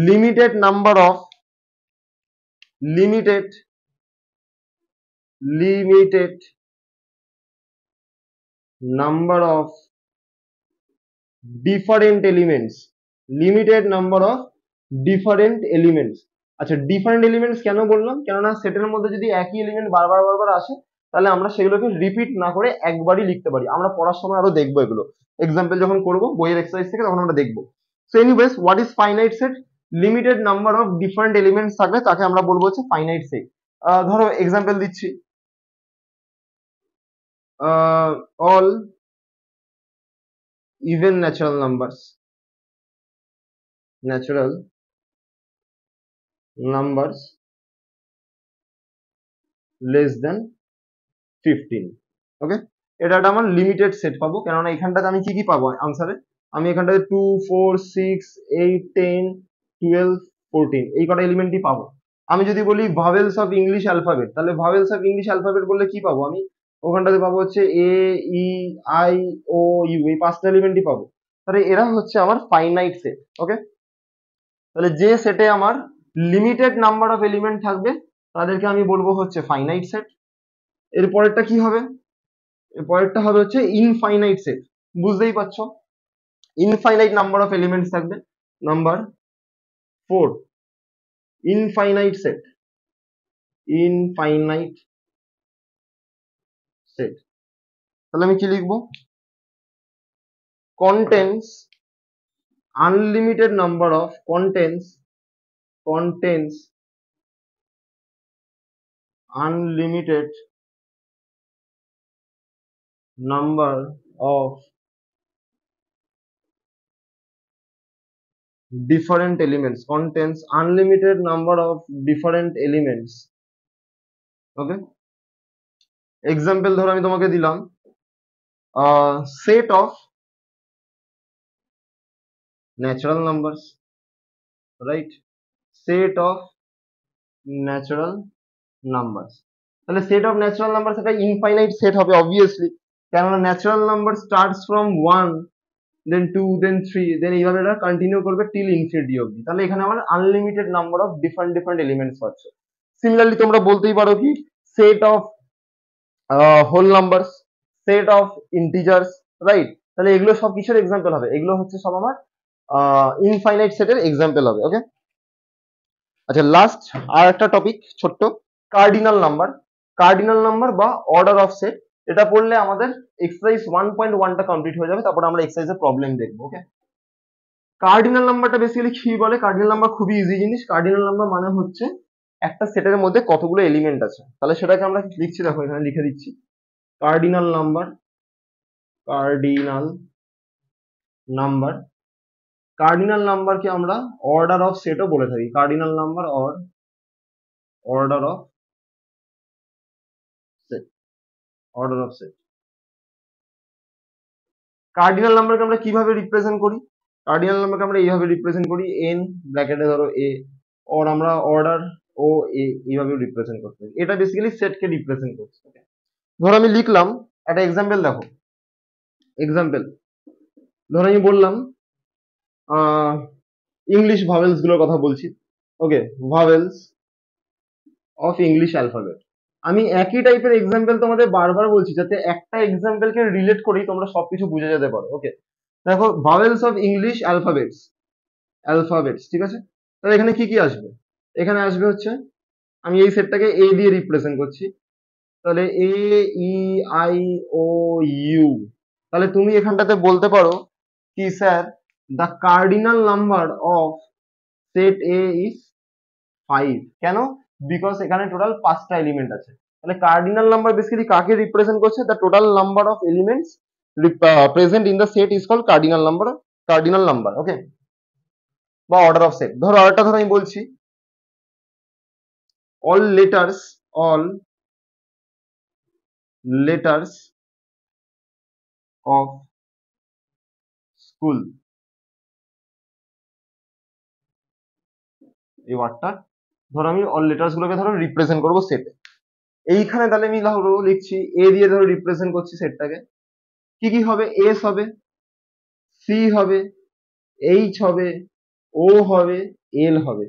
limited number of limited limited number of different elements, limited number of different elements। আচ্ছা, ডিফারেন্ট এলিমেন্টস কেন বললাম? কেননা সেটের মধ্যে যদি একই এলিমেন্ট বারবার বারবার আসে তাহলে আমরা সেগুলোকে রিপিট না করে একবারই লিখতে পারি। আমরা পড়ার সময় আরো দেখবো এগুলো, এক্সাম্পল যখন করব বইয়ের এক্সারসাইজ থেকে তখন আমরা দেখবো। So anyways, what is finite set? Limited number of different elements থাকলে তাকে আমরা বলবো হচ্ছে ফাইনাইট সেট। ধরো এক্সাম্পল দিচ্ছি, all even natural numbers less than 15। ওকে, এটা একটা আমার লিমিটেড সেট পাবো, কেননা এখানটাতে আমি কি কি পাবো আনসারে? আমি এখানটাতে 2 4 6 8 10 12 14 এই কটা এলিমেন্টই পাবো। আমি যদি বলি ভাওয়েলস অফ ইংলিশ অ্যালফাবেট, তাহলে ভাওয়েলস অফ ইংলিশ অ্যালফাবেট বললে কি পাবো? আমি ওখানটাতে পাবো হচ্ছে এ ই আই ও ইউ, এই পাঁচটা এলিমেন্টই পাবো। তাহলে এরা হচ্ছে আমার ফাইনাইট সেট। ওকে, তাহলে যে সেটে আমার লিমিটেড নাম্বার অফ এলিমেন্ট থাকবে তাদেরকে আমি বলবো হচ্ছে ফাইনাইট সেট। এর পরেরটা কি হবে? এর পরেরটা হবে হচ্ছে ইনফাইনাইট সেট। বুঝতেই পারছো, ইনফাইনাইট নাম্বার অফ এলিমেন্টস থাকবে। Number 4, infinite set. Infinite set, তাহলে আমি কি লিখবো? contains unlimited number of contains unlimited number of different elements, contains unlimited number of different elements। Okay, example ধরো আমি তোমাকে দিলাম set of natural numbers, right? Set of natural numbers. তাহলে set of natural numbers একটা infinite set হবে obviously, কেননা natural number starts from 1 দেন 2 দেন 3 দেন এইভাবে এটা কন্টিনিউ করবে টিল ইনফিনিটি অবধি। তাহলে এখানে আমার unlimited number of different different elements পাচ্ছ। সিমিলারলি তোমরা বলতেই পারো কি set of whole numbers, set of integers, right? তাহলে এগুলো সব কিসের এক্সাম্পল হবে? এগুলো হচ্ছে সব আমার ইনফাইনাইট সেটের এক্সাম্পল হবে। ওকে, আচ্ছা লাস্ট আর একটা টপিক ছোট্ট, কার্ডিনাল নাম্বার। কার্ডিনাল নাম্বার বা অর্ডার অফ সেট, এটা পড়লে আমাদের এক্সারসাইজ 1.1টা কমপ্লিট হয়ে যাবে, তারপর আমরা এক্সারসাইজের প্রবলেম দেখবো। ওকে, কার্ডিনাল নাম্বারটা বেসিক্যালি কি বলে? কার্ডিনাল নাম্বার খুবই ইজি জিনিস। কার্ডিনাল নাম্বার মানে হচ্ছে একটা সেটের মধ্যে কতগুলো এলিমেন্ট আছে। তাহলে সেটাকে আমরা লিখছি, দেখো এখানে লিখে দিচ্ছি cardinal number. Cardinal number, cardinal নাম্বারকে আমরা অর্ডার অফ সেটও বলে থাকি। Cardinal number or order of set, order of set. Cardinal নাম্বারকে আমরা কিভাবে রিপ্রেজেন্ট করি? কার্ডিনাল নাম্বারকে আমরা এইভাবে রিপ্রেজেন্ট করি, এন ব্র্যাকেটে ধরো এ, অর আমরা অর্ডার ও এ এইভাবে রিপ্রেজেন্ট করতে পারি। এটা বেসিক্যালি সেটকে রিপ্রেজেন্ট করছে। ধরো আমি লিখলাম একটা এক্সাম্পল, দেখো এক্সাম্পল ধরো আমি বললাম ইংলিশ ভাওয়েলস গুলোর কথা বলছি। ওকে, ভাওয়েলস অফ ইংলিশ অ্যালফাবেট। আমি একই টাইপের এক্সাম্পল তোমাদের বারবার বলছি যাতে একটা এক্সাম্পলকে রিলেট করেই তোমরা সবকিছু বুঝে যেতে পারো। ওকে, দেখো vowels of English alphabets, alphabets ঠিক আছে। তাহলে এখানে কি কি আসবে? এখানে আসবে হচ্ছে, আমি এই সেটটাকে এ দিয়ে রিপ্রেজেন্ট করছি, তাহলে এ, ই, আই, ও, ইউ। তাহলে তুমি এখানটাতে বলতে পারো কি sir, the cardinal number of set A is 5। কেন? বিকজ এখানে টোটাল 5টা এলিমেন্ট আছে। তাহলে কার্ডিনাল নাম্বার বেসিক্যালি কাকে রিপ্রেজেন্ট করছে? The total number of elements present in the set is called cardinal number, cardinal number. Okay, বা order of set. ধরো আরেকটা ধরো আমি বলছি, all letters of school, এই ওয়ার্ডটা ধরো আমি অল লেটার্স গুলোকে ধরো রিপ্রেজেন্ট করবো সেটে। এইখানে তাহলে আমি ধরো লিখছি এ দিয়ে ধরো রিপ্রেজেন্ট করছি সেটটাকে। কি কি হবে? এস হবে, সি হবে, এইচ হবে, ও হবে, এল হবে।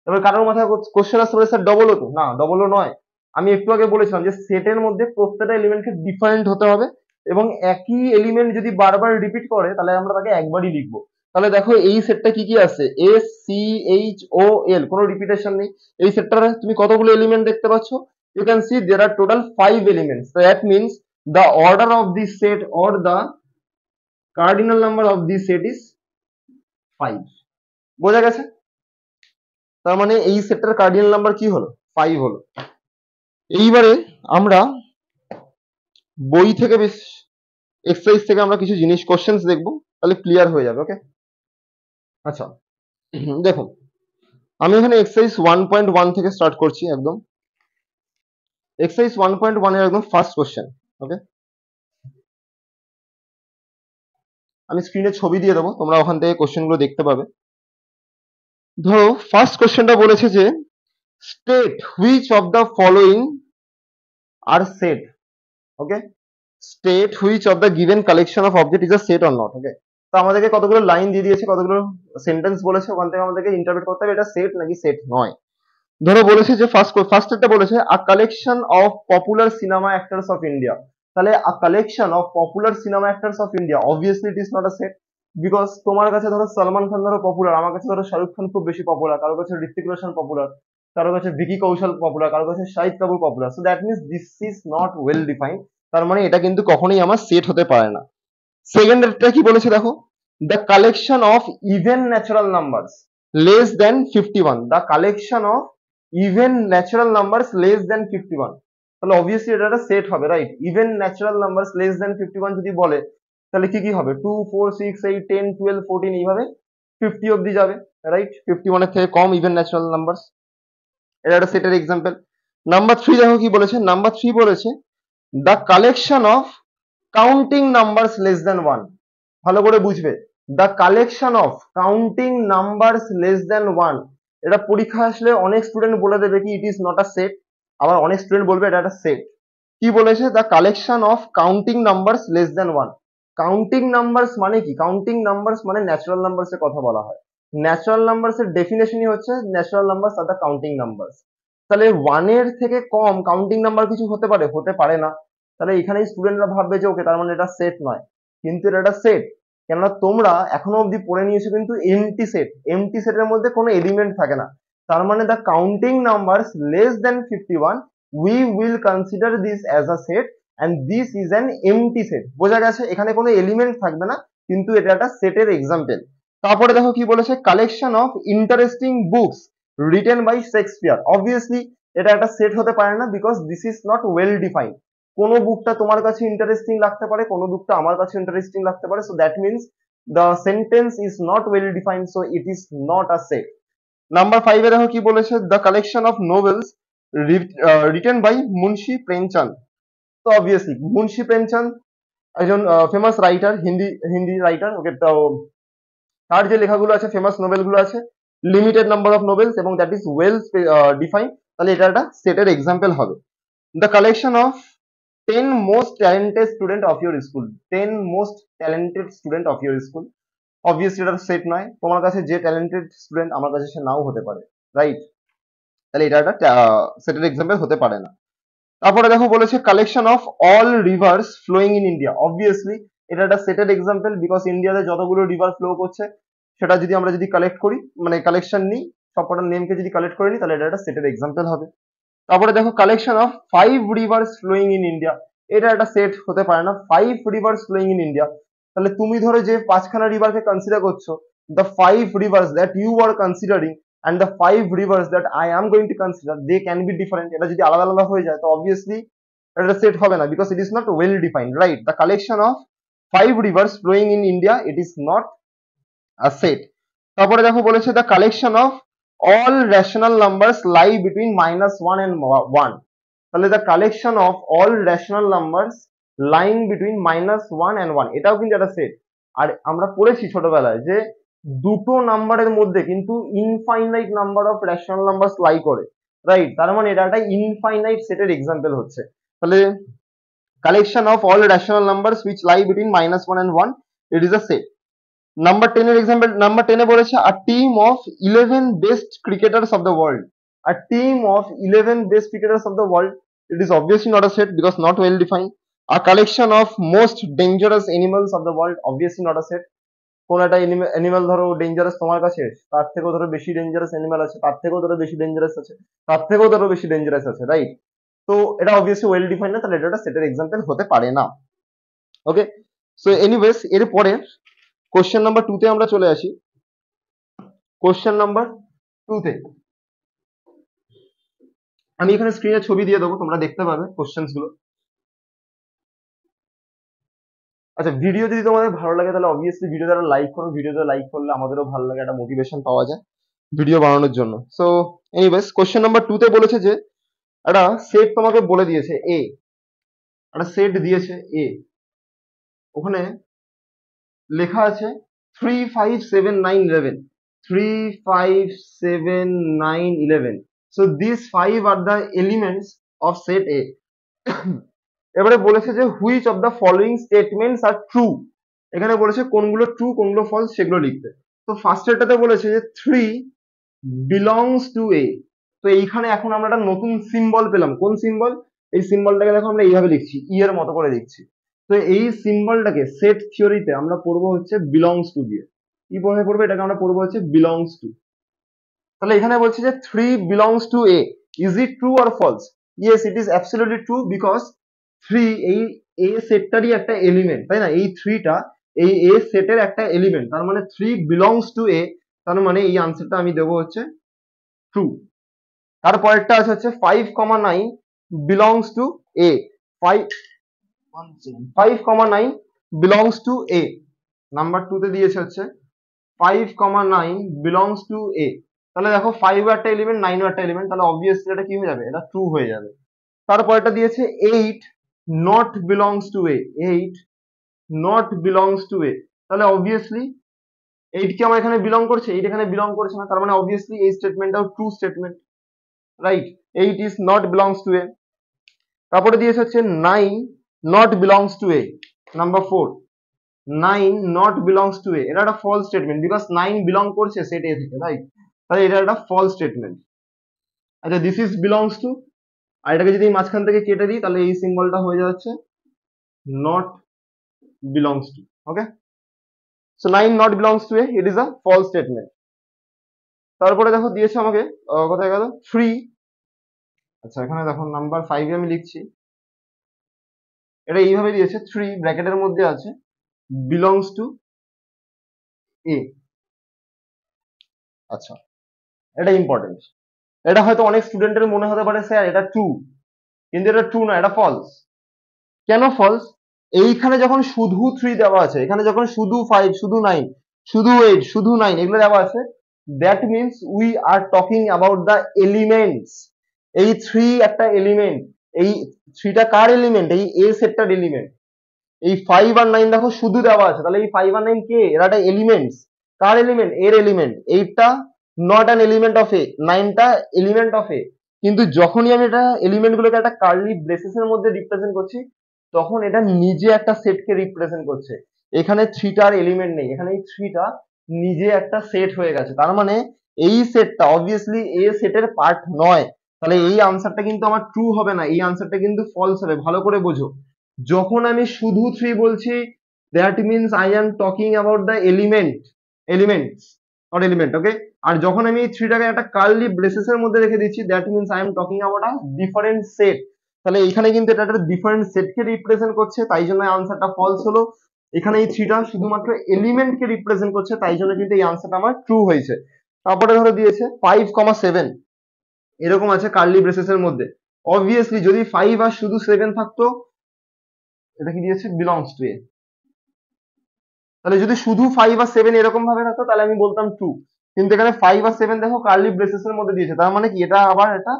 এবার কারোর মাথায় কোশ্চেন আসতে পারে, স্যার ডবল হতো না, ডবল ও নয়। আমি একটু আগে বলেছিলাম যে সেটের মধ্যে প্রত্যেকটা এলিমেন্টকে ডিফারেন্ট হতে হবে, এবং একই এলিমেন্ট যদি বারবার রিপিট করে তাহলে আমরা তাকে একবারই লিখবো। তাহলে দেখো এই সেটটা কি কি আছে, এস, সি, এইচ, ও, এল, কোনো রিপিটেশন নেই। এই সেটটার তুমি কতগুলো এলিমেন্ট দেখতে পাচ্ছ? You can see there are total 5 elements. That means the order of this set or the cardinal number of this set is 5। বোঝা গেছে? তার মানে এই সেটটার কার্ডিনাল নাম্বার কি হলো? 5 হলো। এইবারে আমরা বই থেকে বেশ এক্সারসাইজ থেকে আমরা কিছু জিনিস কোশ্চেন্স দেখবো, তাহলে ক্লিয়ার হয়ে যাবে। ওকে, আচ্ছা দেখুন, আমি এখানে এক্সারসাইজ 1.1 থেকে স্টার্ট করছি একদম। এক্সারসাইজ 1.1 এর একদম ফার্স্ট কোশ্চেন। ওকে, আমি স্ক্রিনে ছবি দিয়ে দেবো, তোমরা ওখান থেকে কোশ্চেন গুলো দেখতে পাবে। ধরো ফার্স্ট কোশ্চেনটা বলেছে যে state which of the following are set. Okay, state which of the given collection of object is a set or not. Okay, তো আমাদেরকে কতগুলো লাইন দিয়ে দিয়েছে, কতগুলো সেন্টেন্স বলেছে, ওখান থেকে আমাদেরকে ইন্টারপ্রেট করতে হবে এটা সেট নাকি সেট নয়। ধরো বলেছে যে ফার্স্টটা বলেছে a collection of popular cinema actors of India. তাহলে a collection of popular cinema actors of India, obviously it is not a set. Because তোমার কাছে ধরো সলমান খান ধরো পপুলার, আমার কাছে ধরো শাহরুখ খান খুব বেশি পপুলার, কারোর কাছে ঋত্বিক রোশন পপুলার, কারোর কাছে ভিকি কৌশল পপুলার, কারোর কাছে Shahid Kapoor popular. So that means this is not well defined. তার মানে এটা কিন্তু কখনোই আমার সেট হতে পারে না। সেকেন্ডটা কি বলেছে দেখো, the collection of even natural numbers less than 51, the collection of even natural numbers less than 51। তাহলে অবভিয়াসলি এটা একটা সেট হবে, right? Even natural numbers less than 51 যদি বলে তাহলে কি কি হবে? 2, 4, 6, 8, 10, 12, 14 এইভাবে 50 অব্দি যাবে, রাইট? 51 এর থেকে কম ইভেন ন্যাচারাল নাম্বারস, এটা একটা সেটের এক্সাম্পল। নাম্বার 3 দেখো কি বলেছে, নাম্বার 3 বলেছে the collection of counting numbers less than 1। ভালো করে বুঝবে, the collection of counting numbers less than 1। এটা পরীক্ষা আসলে অনেক স্টুডেন্ট বলে দেবে কি ইট ইজ নট আ সেট, আবার অনেক স্টুডেন্ট বলবে এটা একটা সেট। কি বলেছে? The collection of counting numbers less than 1। Counting numbers মানে কি? কাউন্টিং নাম্বারস মানে ন্যাচারাল নাম্বারস এর কথা বলা হয়। ন্যাচারাল নাম্বারস এর ডেফিনেশনই হচ্ছে natural numbers are the counting numbers. তাহলে 1 এর থেকে কম কাউন্টিং নাম্বার কিছু হতে পারে? হতে পারে না। তাহলে এখানেই স্টুডেন্টরা ভাববে যে ওকে তার মানে এটা সেট নয়, কিন্তু এটা একটা সেট। কেননা তোমরা এখনো অবধি পড়ে নিয়েছো কিন্তু এমটি সেট, এমটি সেটের মধ্যে কোনো এলিমেন্ট থাকে না। তার মানে the counting numbers less than 51 we will consider this as a set and this is an empty set। বোঝা গেছে? এখানে কোনো এলিমেন্ট থাকবে না, কিন্তু এটা একটা সেটের এক্সাম্পল। তারপরে দেখো কি বলেছে, collection of interesting books written by Shakespeare. Obviously এটা একটা সেট হতে পারে না, because this is not well defined. কোনো বুকটা তোমার কাছে ইন্টারেস্টিং লাগতে পারে, কোনো বুকটা আমার কাছে ইন্টারেস্টিং লাগতে পারে, so that means the sentence is not well defined, so it is not a set। Number 5 এ দেখো কি বলেছে, the collection of novels written by Munshi Premchand. তো অবভিয়াসলি মুন্সি প্রেমচাঁদ একজন famous writer, Hindi Hindi writer. Okay, তো তার যে লেখাগুলো আছে, ফেমাস নোবেলগুলো আছে, লিমিটেড নাম্বার অফ নোবেলস, এবং দ্যাট ইজ ওয়েল ডিফাইন্ড। তাহলে এটা একটা সেটের এক্সাম্পল হবে। The collection of 10 most talented student of your school, 10 most talented student of your school. Obviously এটা সেট নয়, তোমার কাছে যে ট্যালেন্টেড স্টুডেন্ট আমার কাছে সে নাও হতে পারে, রাইট? তাহলে এটা একটা সেটের এক্সাম্পল হতে পারে না। তারপরে দেখো বলেছে collection of all rivers flowing in India. Obviously এটা একটা সেটেড এক্সাম্পল, বিকজ ইন্ডিয়াতে যতগুলো রিভার ফ্লো করছে সেটা যদি আমরা কালেক্ট করি, মানে কালেকশন নিই, সবকটার নেমকে যদি কালেক্ট করে নিই, তাহলে এটা একটা সেটেড এক্সাম্পল হবে। তারপরে দেখো collection of 5 rivers flowing in India. এটা একটা সেট হতে পারে না, 5 রিভার্স ফ্লোয়িং ইন ইন্ডিয়া। তাহলে তুমি ধরো যে 5খানা রিভারকে কনসিডার করছো, the 5 rivers that you are considering and the 5 rivers that I am going to consider, they can be different. এটা যদি আলাদা আলাদা হয়ে যায় তো obviously এটা সেট হবে না, because it is not well defined, right? The collection of 5 rivers flowing in India, it is not a set. তারপরে দেখো বলেছে the collection of all rational numbers lie between -1 and 1. তাহলে the collection of all rational numbers lying between -1 and 1, এটাও কিন্তু একটা set. আর আমরা পড়েছি ছোটবেলায় যে দুটো নাম্বারের মধ্যে কিন্তু infinite number of rational numbers lie করে, রাইট? তার মানে এটা একটা ইনফাইনাইট সেটের এক্সাম্পল হচ্ছে। তাহলে collection of all rational numbers which lie between -1 and 1, it is a set. Number 10 এর এক্সাম্পল, নাম্বার 10 এ বলেছে a team of 11 best cricketers of the world. A team of 11 best cricketers of the world, it is obviously not a set because not well defined. A collection of most dangerous animals of the world, obviously not a set. কোন একটা animal ধরো dangerous তোমার কাছে, তার থেকেও ধরো বেশি dangerous animal আছে, তার থেকেও ধরো বেশি ডেঞ্জারাস আছে, তার থেকেও ধরো বেশি ডেঞ্জারাস আছে, রাইট? তো এটা অবভিয়াসলি ওয়েল ডিফাইন্ড না, তাহলে এটা একটা সেটের এক্সাম্পল হতে পারে না। ওকে, সো এনিওয়েজ এরপরে কোশ্চেন নাম্বার 2 তে আমরা চলে আসি। কোশ্চেন নাম্বার 2 তে আমি এখানে স্ক্রিনে ছবি দিয়ে দেবো, তোমরা দেখতে পাবে কোশ্চেন্স গুলো। আচ্ছা, ভিডিও যদি তোমাদের ভালো লাগে তাহলে অবভিয়াসলি ভিডিওটা লাইক করো, ভিডিওটা লাইক করলে আমাদেরও ভালো লাগে, একটা মোটিভেশন পাওয়া যায় ভিডিও বানানোর জন্য। সো এনিওয়েজ কোশ্চেন নাম্বার 2 তে বলেছে যে একটা সেট তোমাকে বলে দিয়েছে এ, একটা সেট দিয়েছে এ, ওখানে লেখা আছে 3 5 7 9 11, 3 5 7 9 11, so these 5 are the elements of set A. এবারে বলেছে যে which of the following statements are true, এখানে বলেছে কোনগুলো ট্রু কোনগুলো ফলস সেগুলো লিখতে। তো ফার্স্ট এটাতে বলেছে যে 3 বিলংস টু এ। তো এইখানে এখন আমরা একটা নতুন সিম্বল পেলাম, কোন সিম্বল? এই সিম্বলটাকে দেখো আমরা এইভাবে লিখছি, ই এর মতো করে লিখছি। তো এই সিম্বলটাকে সেট থিওরিতে আমরা পড়বো হচ্ছে বিলংস টু দিয়ে। কি পড়ে পড়বো? এটাকে আমরা পড়বো হচ্ছে বিলংস টু। তাহলে এখানে বলছে যে 3 belongs to A, is it true or false? Yes, it is absolutely true, because 3 এই এ সেটটারই একটা এলিমেন্ট, তাই না? এই 3টা এই এ সেটের একটা এলিমেন্ট, তার মানে 3 বিলংস টু এ, তার মানে এই আনসারটা আমি দেবো হচ্ছে ট্রু। তারপরেরটা আছে হচ্ছে 5,9 belongs to A, 5,9 belongs to A. Number 2 তে দিয়েছে হচ্ছে 5,9 বিলংস টু এ। তাহলে দেখো 5 একটা এলিমেন্ট, 9 একটা এলিমেন্ট, তাহলে অবভিয়াসলি এটা কি হয়ে যাবে? এটা ট্রু হয়ে যাবে। তারপরটা দিয়েছে 8 not belongs to A, 8 not belongs to A. তাহলে অবভিয়াসলি 8 কি আমার এখানে বিলং করছে? 8 এখানে বিলং করছে না, তার মানে অবভিয়াসলি এই স্টেটমেন্টটাও true statement, right? 8 is not belongs to a. তারপরে দিয়েছে হচ্ছে 9 not belongs to a, number 4, 9 not belongs to a, এটা একটা ফলস স্টেটমেন্ট, বিকজ 9 বিলং করছে সেট এ থেকে, রাইট? তাহলে এটা একটা ফলস স্টেটমেন্ট। আচ্ছা, দিস ইজ বিলংস টু, আর এটাকে যদি মাঝখান থেকে কেটে দিই তাহলে এই সিম্বলটা হয়ে যাচ্ছে not belongs to. Okay, so 9 not belongs to a, it is a false statement. তারপরে দেখো দিয়েছে আমাকে কোথায় গেল 3, আচ্ছা এখানে দেখো নাম্বার 5 আমি লিখছি, এটা এইভাবে দিয়েছে 3 ব্র্যাকেটের মধ্যে আছে বিলংস টু এ। আচ্ছা, এটা ইম্পর্টেন্ট, এটা হয়তো অনেক স্টুডেন্টের মনে হতে পারে স্যার এটা ট্রু, কিন্তু এটা ট্রু না, এটা ফলস। কেন ফলস? এইখানে যখন শুধু 3 দেওয়া আছে, এখানে যখন শুধু 5 শুধু 9 শুধু 8 শুধু 9 এগুলো দেওয়া আছে, that means we are talking about the elements. এই 3 একটা এলিমেন্ট, এই 3টা কার এলিমেন্ট? এই এ সেটটার এলিমেন্ট। এই 5 আর 9 দেখো শুধু দেওয়া আছে, তাহলে এই 5 আর 9 কে? এরা একটা এলিমেন্টস। কার এলিমেন্ট? এর এলিমেন্ট। 8টা not an element of A, 9টা এলিমেন্ট অফ এ। কিন্তু যখনই আমি এটা এলিমেন্ট গুলোকে একটা কার্লি ব্রেসেস এর মধ্যে রিপ্রেজেন্ট করছি, তখন এটা নিজে একটা সেটকে রিপ্রেজেন্ট করছে। এখানে 3টার এলিমেন্ট নেই, এখানে এই 3টা নিজে একটা সেট হয়ে গেছে, তার মানে এই সেটটা অবভিয়াসলি এ সেটের পার্ট নয়, তাহলে এই আনসারটা কিন্তু আমার ট্রু হবে না, এই আনসারটা কিন্তু ফলস হবে, ভালো করে বোঝো। যখন আমি শুধু 3 বলছি, that means I am talking about the elements not element, okay. আর যখন আমি এই 3টাকে একটা কার্লি ব্রেসেস এর মধ্যে রেখে দিচ্ছি, that means I am talking about a different set. তাহলে এখানে কিন্তু এটা একটা ডিফারেন্ট সেটকে রিপ্রেজেন্ট করছে, তাই জন্য আনসারটা ফলস হলো। এখানে এই 3টা শুধুমাত্র এলিমেন্টকে রিপ্রেজেন্ট করছে, তাই জন্য কিন্তু এই আনসারটা আমার ট্রু হয়েছে। তারপরে ধরো দিয়েছে 5,7 এরকম আছে কার্লি ব্রেসেস এর মধ্যে। অবভিয়াসলি যদি 5 আর শুধু 7 থাকতো, এটা কি দিয়েছে, বিলংস টু এ। তাহলে যদি শুধু 5 আর 7 এরকম ভাবে থাকতো তাহলে আমি বলতাম ট্রু, কিন্তু এখানে 5 আর 7 দেখো কার্লি ব্রেসেস এর মধ্যে দিয়েছে, তার মানে কি এটা আবার এটা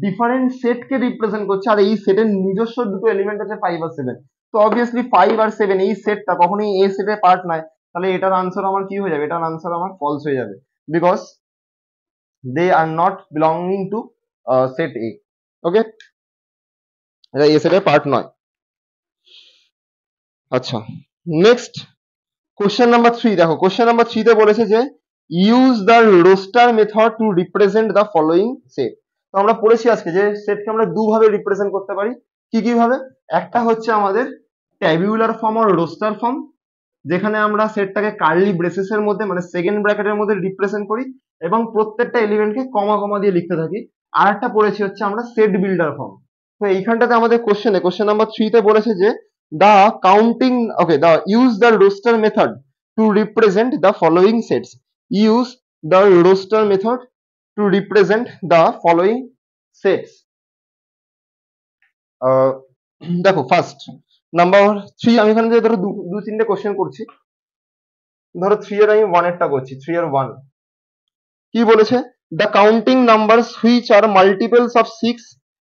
ডিফারেন্ট সেট কে রিপ্রেজেন্ট করছে, আর এই সেটের নিজস্ব দুটো এলিমেন্ট আছে 5 আর 7। তো অবভিয়াসলি 5 আর 7 এই সেটটা কখনোই এ সেটের পার্ট নয়, তাহলে এটার আনসার আমার কি হয়ে যাবে, এটার আনসার আমার ফলস হয়ে যাবে, because they are not belonging to set A, okay. এটা এ সেটের পার্ট নয়। আচ্ছা, নেক্সট কোশ্চেন নাম্বার 3 দেখো, কোশ্চেন নাম্বার 3 তে বলেছে যে use the roaster method two represent the following set. তো আমরা পড়েছি আজকে যে সেটকে আমরা দুভাবে রিপ্রেজেন্ট করতে পারি, কি কি ভাবে? একটা হচ্ছে আমাদের ট্যাবিউলার ফর্ম আর রোস্টার ফর্ম, যেখানে আমরা সেটটাকে কার্লি ব্রেসেস এর মধ্যে মানে সেকেন্ড ব্র্যাকেটের মধ্যে রিপ্রেজেন্ট করি এবং প্রত্যেকটা এলিমেন্টকে কমা কমা দিয়ে লিখতে থাকি। আর একটা পড়েছি হচ্ছে আমরা সেট বিল্ডার ফর্ম। তো এইখানটাতে আমাদের কোশ্চেন নাম্বার 3 তে বলেছে যে the counting okay the use the roster method to represent the following sets. Use the roster method to represent the following sets. দেখো ফার্স্ট নাম্বার 3 আমি এখানে যে ধরো দু তিনটে কোশ্চেন করছি, ধরো 3 এর আমি 1 এরটা করছি, 3 এর 1 কি বলেছে, the counting numbers which are multiples of 6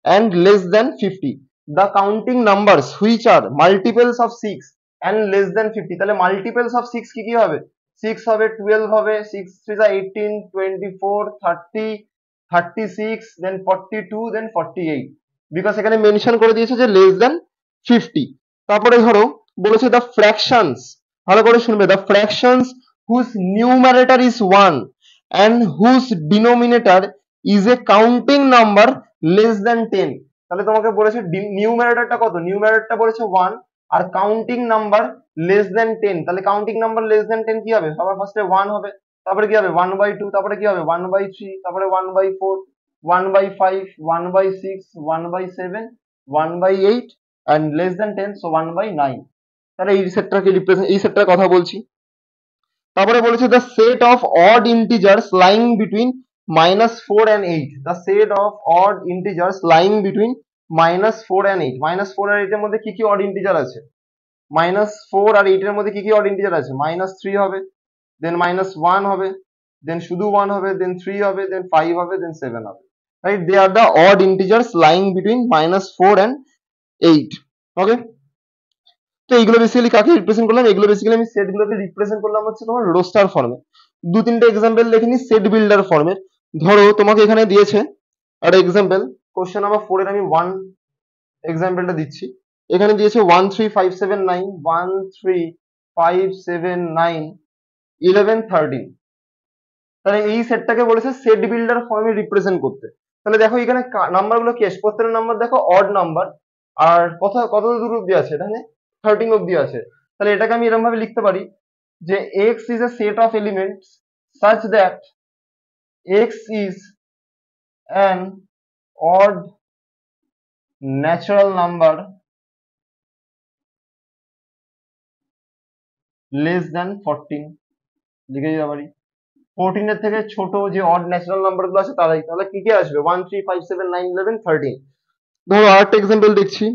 and less than 50. The counting numbers which are multiples of 6 and less than 50, তাহলে multiples of 6 কি কি হবে, 6 হবে, 12 হবে, 6 3 18, 24, 30, 36, then 42, then 48, বিকজ এখানে মেনশন করে দিয়েছে যে লেস দেন 50। তারপরে ধরো বলেছে দ্য ফ্র্যাকশনস, ভালো করে শুনবে, the fractions whose numerator is 1 and whose denominator is a counting number less than 10। তাহলে তোমাকে বলেছে নিউমারেটরটা কত, নিউমারেটরটা বলেছে 1 আর কাউন্টিং নাম্বার লেস দেন 10, তাহলে কাউন্টিং নাম্বার লেস দেন 10 কি হবে, সবার ফার্স্টে 1 হবে, তারপরে কি হবে 1/2, তারপরে কি হবে 1/3, তারপরে 1/4, 1/5, 1/6, 1/7, 1/8 and less than 10 so 1/9। তাহলে এই সেটটাকে রিপ্রেজেন্ট, এই সেটটার কথা বলছি। তারপরে বলেছে the set of odd integers lying between -4 and 8, the set of odd integers lying between -4 and 8। -4 আর 8 এর মধ্যে কি কি অড ইন্টিজার আছে, -4 আর 8 এর মধ্যে কি কি অড ইন্টিজার আছে, -3 হবে, দেন -1 হবে, দেন শুধু 1 হবে, দেন 3 হবে, দেন 5 হবে, দেন 7 হবে, right? They are the odd integers lying between -4 and 8, okay. তো এইগুলো বেসিক্যালি কাকে রিপ্রেজেন্ট করলাম, এগুলো বেসিক্যালি আমি সেট গুলোকে রিপ্রেজেন্ট করলাম হচ্ছে তোমার রোস্টার ফর্মে। দু তিনটে এক্সাম্পল দেখে নি সেট বিল্ডার ফর্মের। ধরো তোমাকে এখানে দিয়েছে একটা এক্সাম্পল, কোশ্চেন নাম্বার 4 এর আমি 1 এক্সাম্পলটা দিচ্ছি। এখানে দিয়েছে 1 3 5 7 9, 1 3 5 7 9 11 13। তাহলে এই সেটটাকে বলেছে সেট বিল্ডার ফর্মে রিপ্রেজেন্ট করতে। তাহলে দেখো এখানে নাম্বারগুলো কি আছে, প্রত্যেকটা নাম্বার দেখো অড নাম্বার, আর কত দূর অব্দি আছে, এখানে 13 অব্দি আছে। তাহলে এটাকে আমি এরকম ভাবে লিখতে পারি যে x is a set of elements such that x is an odd natural number less than 14, লিখে দিতে পারি 14 এর থেকে ছোট যে অড ন্যাচারাল নাম্বার গুলো আছে তারাই। তাহলে কি কি আসবে 1 3 5 7 9 11 13। ধরো আরেকটা এক্সাম্পল দেখছি,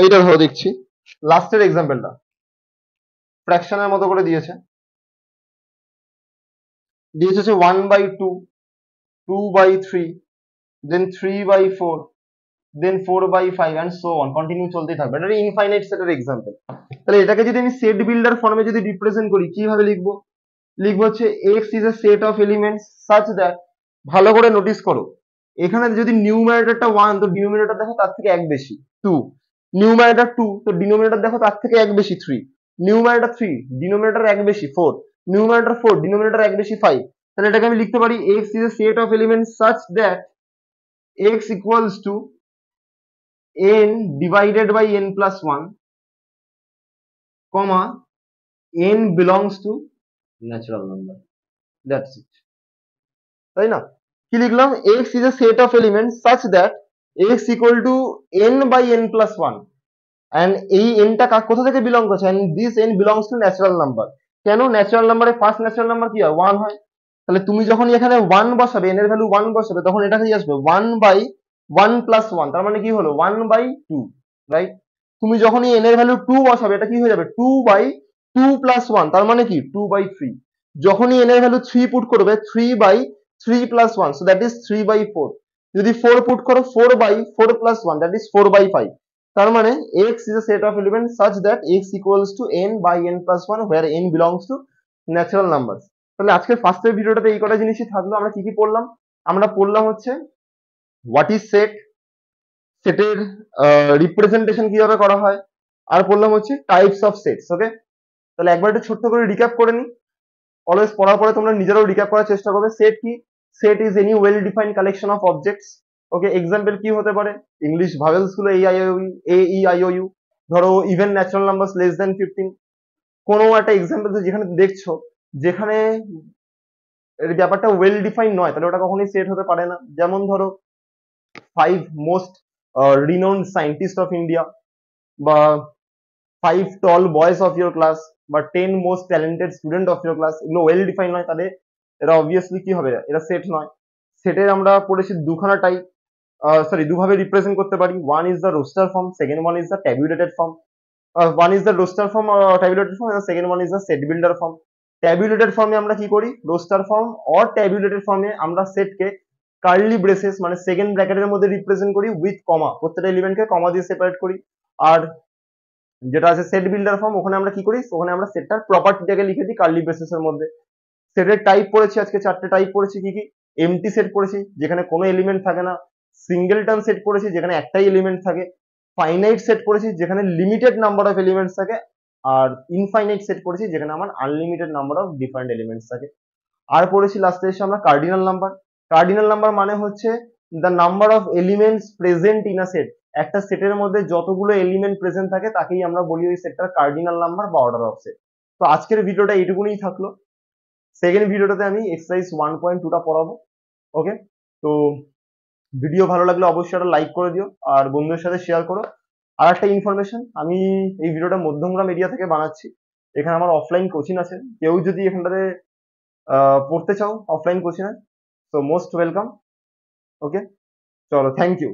এইটা ধরো দেখছি লাস্টের এক্সাম্পলটা ফ্র্যাকশনের মতো করে দিয়েছে, হচ্ছে 1/2, 2/3, দেন 3/4, দেন 4/5 and so on, কন্টিনিউ চলতেই থাকবে। এটা ইনফাইনাইট সেটের এক্সাম্পল। তাহলে এটাকে যদি আমি সেট বিল্ডার ফর্মে যদি রিপ্রেজেন্ট করি কিভাবে লিখবো, লিখবো হচ্ছে x is a set of elements such that, ভালো করে নোটিস করো এখানে যদি নিউমারেটরটা 1 তো ডিনোমিনেটর দেখো তার থেকে এক বেশি 2, নিউমারেটর 2 তো ডিনোমিনেটর দেখো তার থেকে এক বেশি 3, নিউমারেটর 3 ডিনোমিনেটর এক বেশি 4, নিউমারেটর 4 ডিনোমিনেটর এক বেশি 5। তাহলে এটাকে আমি লিখতে পারি x is a set of elements such that x equals to n divided by n plus 1, comma n belongs to natural number. That's it. তাই না? কি লিখলাম? x is a set of elements such that x equal to n by n plus 1, and এই n টা কোথা থেকে belong করছে, and this n belongs to natural number. কেন? ন্যাচারাল নাম্বারে ফার্স্ট ন্যাচারাল নাম্বার কি হয়? 1 হয়। তাহলে তুমি যখন এখানে 1 বসাবে, n এর ভ্যালু 1 বসাবে, তখন এটা কি আসবে? 1 by 1 plus 1, তার মানে কি হলো? 1 by 2, রাইট? তুমি যখন এই n এর ভ্যালু 2 বসাবে, এটা কি হয়ে যাবে? 2 by 2 plus 1, তার মানে কি? 2 by 3। যখনই n এর ভ্যালু 3 পুট করবে, 3 by 3 plus 1, so that is 3 by 4। যদি 4 পুট করো, 4 by 4 plus 1, that is 4 by 5। তার মানে x is a set of elements such that x equals to n by n plus 1, where n belongs to natural numbers। তাহলে আজকের ফার্স্টের ভিডিওটাতে এই কটা জিনিসই থাকলো। আমরা কি কি পড়লাম? আমরা পড়লাম হচ্ছে হোয়াট ইজ সেট, সেটের রিপ্রেজেন্টেশন কিভাবে করা হয়, আর পড়লাম হচ্ছে টাইপস অফ সেটস। ওকে, তাহলে একবার একটু ছোট্ট করে রিক্যাপ করে নিই। অলওয়েজ পড়ার পরে তোমরা নিজেরাও রিক্যাপ করার চেষ্টা করবে। সেট কি? Set is any well defined collection of objects. Okay, example কি হতে পারে? ইংলিশ ভাওয়েলস গুলো A E I O U। ধরো even natural numbers less than 15। কোনো একটা এক্সাম্পল যেখানে দেখছো যেখানে এর ব্যাপারটা ওয়েল ডিফাইন্ড নয়, তাহলে ওটা কখনোই সেট হতে পারে না। যেমন ধরো 5 most renowned scientist of India, বা 5 টল বয়েজ অফ ইউর ক্লাস, বা 10 most talented student of your class, এগুলো ওয়েল ডিফাইন্ড নয়, তাহলে এরা অবভিয়াসলি কি হবে? এরা সেট নয়। সেটের আমরা পড়েছি দুখানা টাইপ, দুভাবে রিপ্রেজেন্ট করতে পারি। One is the roster form, second one is the tabulated form. One is the roster form, tabulated form, second one is the set builder form. Tabulated ফর্মে আমরা কি করি? রোস্টার ফর্ম অর ট্যাবুলেটেড ফর্মে আমরা সেটকে curly braces মানে second ব্র্যাকেটের মধ্যে রিপ্রেজেন্ট করি উইথ কমা, প্রত্যেকটা এলিমেন্টকে কমা দিয়ে সেপারেট করি। আর যেটা আছে সেট বিল্ডার ফর্ম, ওখানে আমরা কি করি? ওখানে আমরা সেটটার প্রপার্টিটাকে লিখে দিই কার্লি ব্রেসেস এর মধ্যে। সেটের টাইপ পড়েছি আজকে, 4টে টাইপ পড়েছি। কি কি? এমটি সেট পড়েছি, যেখানে কোনো এলিমেন্ট থাকে না। সিঙ্গেলটন সেট পড়েছি, যেখানে একটাই এলিমেন্ট থাকে। ফাইনাইট সেট পড়েছি, যেখানে লিমিটেড নাম্বার অফ এলিমেন্টস থাকে। আর ইনফাইনাইট সেট পড়েছি, যেখানে আমার unlimited number of different elements থাকে। আর পড়েছি লাস্টে এসে আমরা কার্ডিনাল নাম্বার। কার্ডিনাল নাম্বার মানে হচ্ছে the number of elements present in a set. একটা সেটের মধ্যে যতগুলো এলিমেন্ট প্রেজেন্ট থাকে তাকেই আমরা বলি ওই সেটটার কার্ডিনাল নাম্বার বা অর্ডার অফ সেট। তো আজকের ভিডিওটা এইটুকুনি থাকলো। সেকেন্ড ভিডিওটাতে আমি এক্সারসাইজ 1.2টা পড়াবো। ওকে, তো ভিডিও ভালো লাগলে অবশ্যই একটা লাইক করে দিও আর বন্ধুদের সাথে শেয়ার করো। আর একটা ইনফরমেশন, আমি এই ভিডিওটা মধ্যমগ্রাম এরিয়া থেকে বানাচ্ছি। এখানে আমার অফলাইন কোচিং আছে, কেউ যদি এখানটাতে পড়তে চাও offline coaching, so most welcome. Okay, চলো, থ্যাংক ইউ।